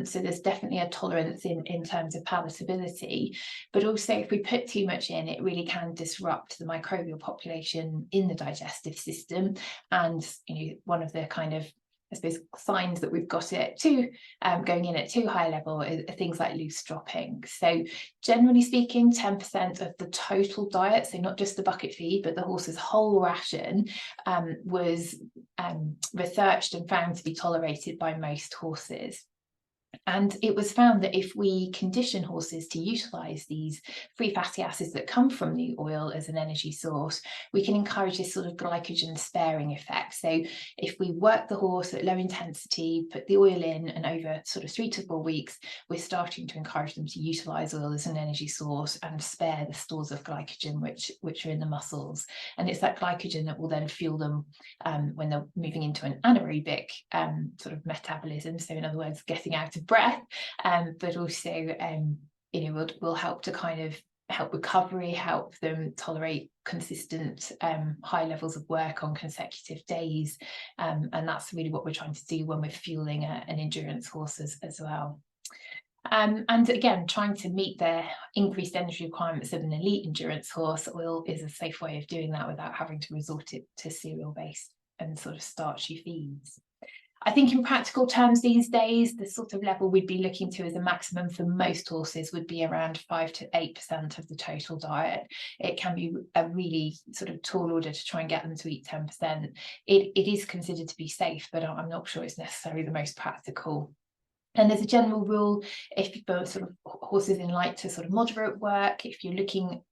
So there's definitely a tolerance in terms of palatability, but also if we put too much in, it really can disrupt the microbial population in the digestive system. And one of the kind of, I suppose, signs that we've got it too going in at too high level are things like loose dropping. So generally speaking, 10% of the total diet, so not just the bucket feed, but the horse's whole ration, was researched and found to be tolerated by most horses. And it was found that if we condition horses to utilise these free fatty acids that come from the oil as an energy source, we can encourage this sort of glycogen sparing effect. So if we work the horse at low intensity, put the oil in, and over sort of 3 to 4 weeks, we're starting to encourage them to utilise oil as an energy source and spare the stores of glycogen which are in the muscles. And it's that glycogen that will then fuel them when they're moving into an anaerobic sort of metabolism. So in other words, getting out of breath, but also will help to kind of help recovery, help them tolerate consistent high levels of work on consecutive days, and that's really what we're trying to do when we're fueling an endurance horse as well. And again, trying to meet the increased energy requirements of an elite endurance horse, oil is a safe way of doing that without having to resort it to cereal-based and sort of starchy feeds. I think in practical terms these days, the sort of level we'd be looking to as a maximum for most horses would be around 5 to 8% of the total diet. It can be a really sort of tall order to try and get them to eat 10%. It is considered to be safe, but I'm not sure it's necessarily the most practical. And as a general rule, if you're sort of horses in light to sort of moderate work, if you're looking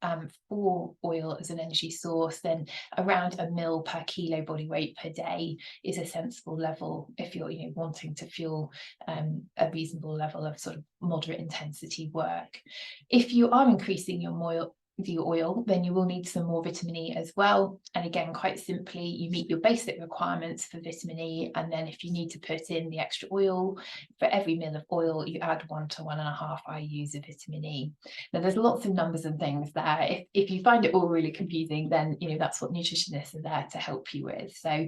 for oil as an energy source, then around 1 ml per kilo body weight per day is a sensible level if you're wanting to fuel a reasonable level of sort of moderate intensity work. If you are increasing your oil, then you will need some more vitamin E as well. And again, quite simply, you meet your basic requirements for vitamin E, and then if you need to put in the extra oil, for every ml of oil you add 1 to 1.5 IUs of vitamin E. Now there's lots of numbers and things there. If you find it all really confusing, then that's what nutritionists are there to help you with. So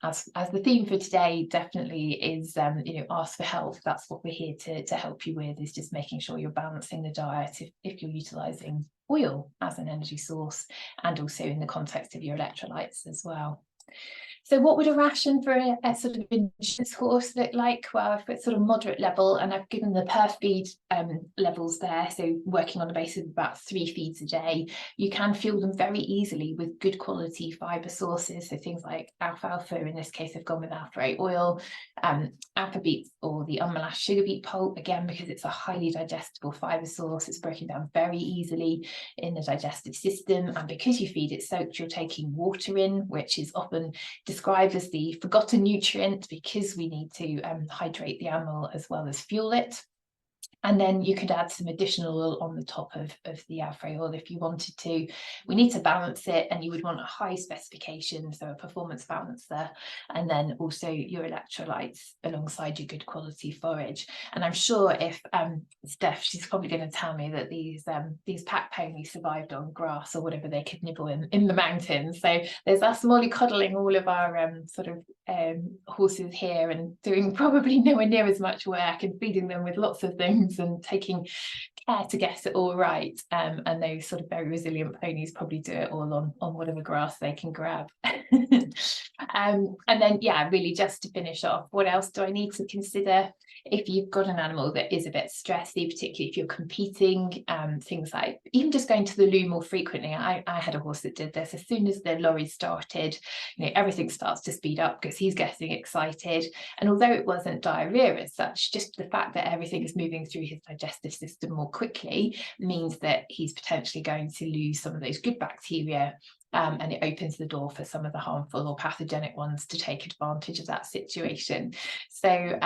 as the theme for today definitely is ask for help. That's what we're here to help you with, is just making sure you're balancing the diet if you're utilising oil as an energy source, and also in the context of your electrolytes as well. So what would a ration for a sort of endurance horse look like? Well, if it's sort of moderate level, and I've given the per feed levels there, so working on the basis of about 3 feeds a day, you can fuel them very easily with good quality fibre sources. So things like alfalfa, in this case I've gone with alpha-8 oil, alpha beets or the unmolashed sugar beet pulp, again because it's a highly digestible fibre source, it's broken down very easily in the digestive system, and because you feed it soaked, you're taking water in, which is often described as the forgotten nutrient because we need to hydrate the animal as well as fuel it. And then you could add some additional oil on the top of the Alfre oil if you wanted to. We need to balance it, and you would want a high specification, so a performance balance there, and then also your electrolytes alongside your good quality forage. And I'm sure if Steph, she's probably going to tell me that these pack ponies survived on grass or whatever they could nibble in the mountains. So there's us mollycoddling all of our horses here and doing probably nowhere near as much work and feeding them with lots of things and taking care to get it all right. And those sort of very resilient ponies probably do it all on whatever grass they can grab. And then, yeah, really just to finish off, what else do I need to consider if you've got an animal that is a bit stressy, particularly if you're competing? Things like even just going to the loo more frequently. I had a horse that did this. As soon as the lorry started, everything starts to speed up because he's getting excited. And although it wasn't diarrhea as such, just the fact that everything is moving through his digestive system more quickly means that he's potentially going to lose some of those good bacteria. And it opens the door for some of the harmful or pathogenic ones to take advantage of that situation. So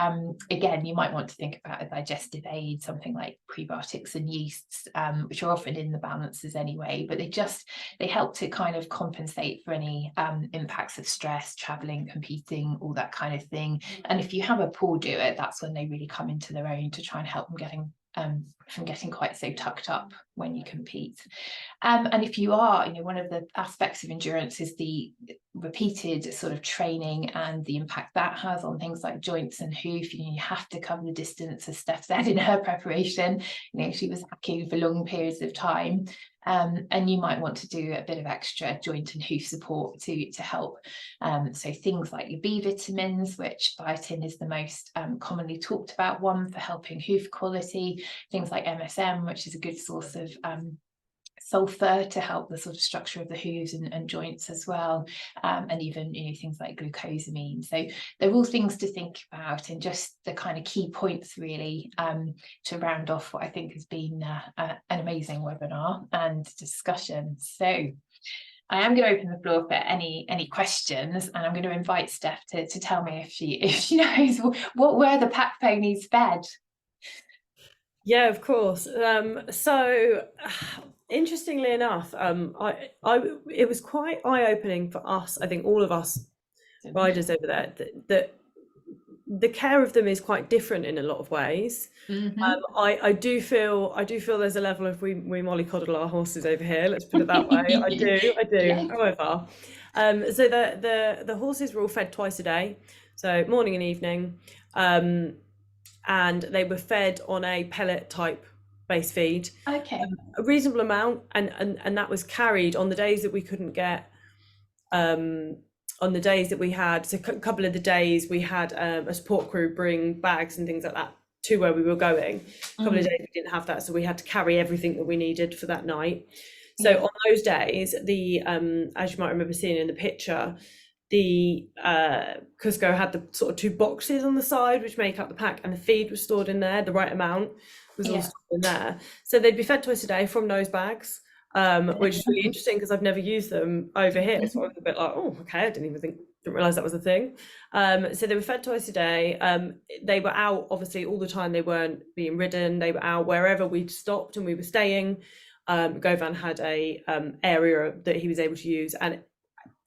again, you might want to think about a digestive aid, something like prebiotics and yeasts, which are often in the balances anyway, but they help to kind of compensate for any impacts of stress, traveling, competing, all that kind of thing. And if you have a poor do it, that's when they really come into their own to try and help them from getting quite so tucked up when you compete. And if you are, one of the aspects of endurance is the repeated sort of training and the impact that has on things like joints and hoof. You have to cover the distance, as Steph said in her preparation. She was hacking for long periods of time. And you might want to do a bit of extra joint and hoof support to help. So things like your B vitamins, which biotin is the most commonly talked about one for helping hoof quality. Things like MSM, which is a good source of sulfur to help the sort of structure of the hooves and joints as well, and even things like glucosamine. So they're all things to think about, and just the kind of key points really to round off what I think has been an amazing webinar and discussion. So I am going to open the floor for any questions, and I'm going to invite Steph to tell me if she knows what were the pack ponies fed. Yeah, of course. So interestingly enough, it was quite eye-opening for us, I think all of us riders over there, that the care of them is quite different in a lot of ways. Mm-hmm. I do feel there's a level of we mollycoddle our horses over here, let's put it that way. I do. Yeah. However, so the horses were all fed twice a day, so morning and evening, and they were fed on a pellet type base feed. Okay. A reasonable amount, and that was carried on the days that we couldn't get, on the days that we had, so a couple of the days we had a support crew bring bags and things like that to where we were going. A couple of days we didn't have that, so we had to carry everything that we needed for that night. So on those days, the as you might remember seeing in the picture, the Cusco had the sort of 2 boxes on the side which make up the pack, and the feed was stored in there, the right amount was all stored in there. So they'd be fed twice a day from those bags, which is really interesting because I've never used them over here. So I was a bit like, oh, okay, I didn't realize that was a thing. So they were fed twice a day. They were out obviously all the time. They weren't being ridden. They were out wherever we'd stopped and we were staying. Govan had a area that he was able to use, and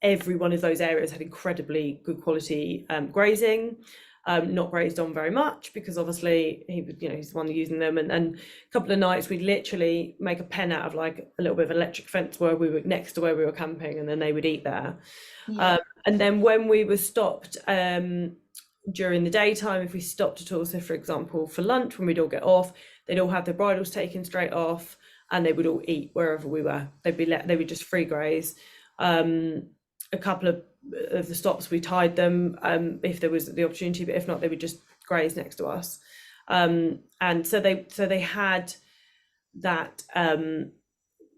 every one of those areas had incredibly good quality grazing. Not grazed on very much because obviously he's the one using them, and a couple of nights we'd literally make a pen out of like a little bit of an electric fence where we were next to where we were camping, and then they would eat there. And then when we were stopped during the daytime, if we stopped at all, so for example for lunch when we'd all get off, they'd all have their bridles taken straight off and they would all eat wherever we were. They would just free graze. A couple of the stops we tied them if there was the opportunity, but if not they would just graze next to us. And so they had that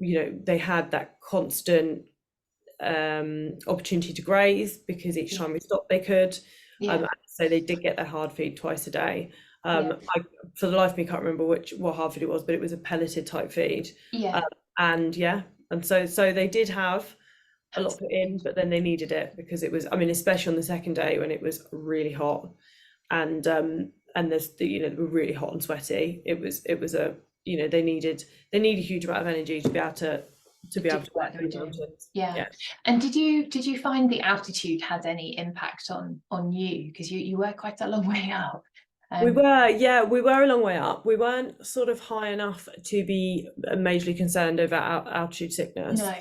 they had that constant opportunity to graze because each time we stopped they could. So they did get their hard feed twice a day. I for the life of me can't remember what hard feed it was, but it was a pelleted type feed. And so they did have a lot put in, but then they needed it because it was, especially on the second day when it was really hot, and and there's they were really hot and sweaty. It was a they need a huge amount of energy to be able to what they were doing. Yeah. And did you find the altitude had any impact on you, because you were quite a long way up? We were a long way up. We weren't sort of high enough to be majorly concerned over altitude sickness. No,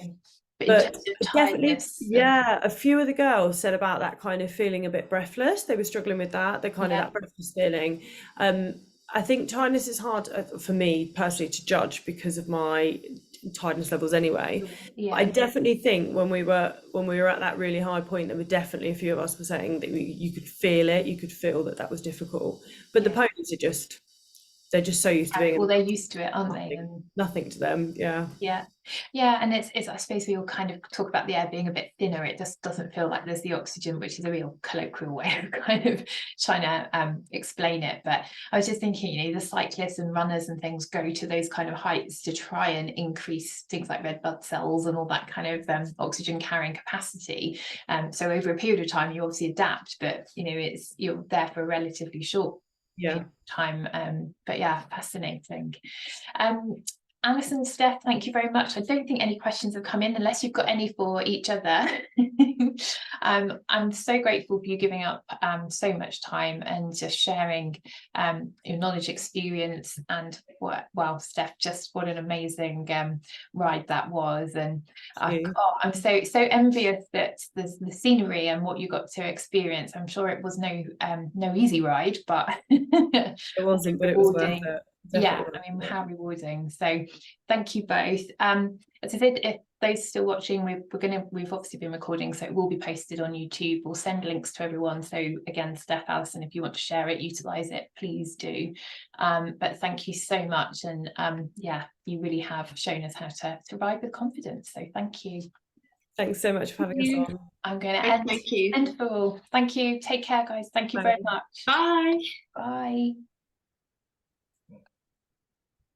but in terms of tiredness, a few of the girls said about that kind of feeling a bit breathless. They were struggling with that, that breathless feeling. I think tiredness is hard for me personally to judge because of my tiredness levels anyway. I definitely think when we were at that really high point, there were definitely a few of us were saying that you could feel it, you could feel that was difficult. But the ponies they're just so used to being they're used to it, aren't they? And nothing to them. And it's I suppose we all kind of talk about the air being a bit thinner. It just doesn't feel like there's the oxygen, which is a real colloquial way of kind of trying to explain it. But I was just thinking, the cyclists and runners and things go to those kind of heights to try and increase things like red blood cells and all that kind of oxygen carrying capacity. So over a period of time you obviously adapt, but you're there for a relatively short time. But fascinating. Alison, Steph, thank you very much. I don't think any questions have come in, unless you've got any for each other. I'm so grateful for you giving up so much time and just sharing your knowledge, experience, and Steph, just what an amazing ride that was. And I'm so envious that there's the scenery and what you got to experience. I'm sure it was no easy ride, but it wasn't, but it was worth it. Definitely. I mean, how rewarding. So thank you both. As I said, if those still watching, we've obviously been recording, so it will be posted on YouTube. We'll send links to everyone. So again, Steph, Alison, if you want to share it, utilize it, please do. But thank you so much. And you really have shown us how to ride with confidence. So thank you. Thanks so much for having us on. I'm going to end for all. Thank you. Take care, guys. Thank you very much. Bye. Bye.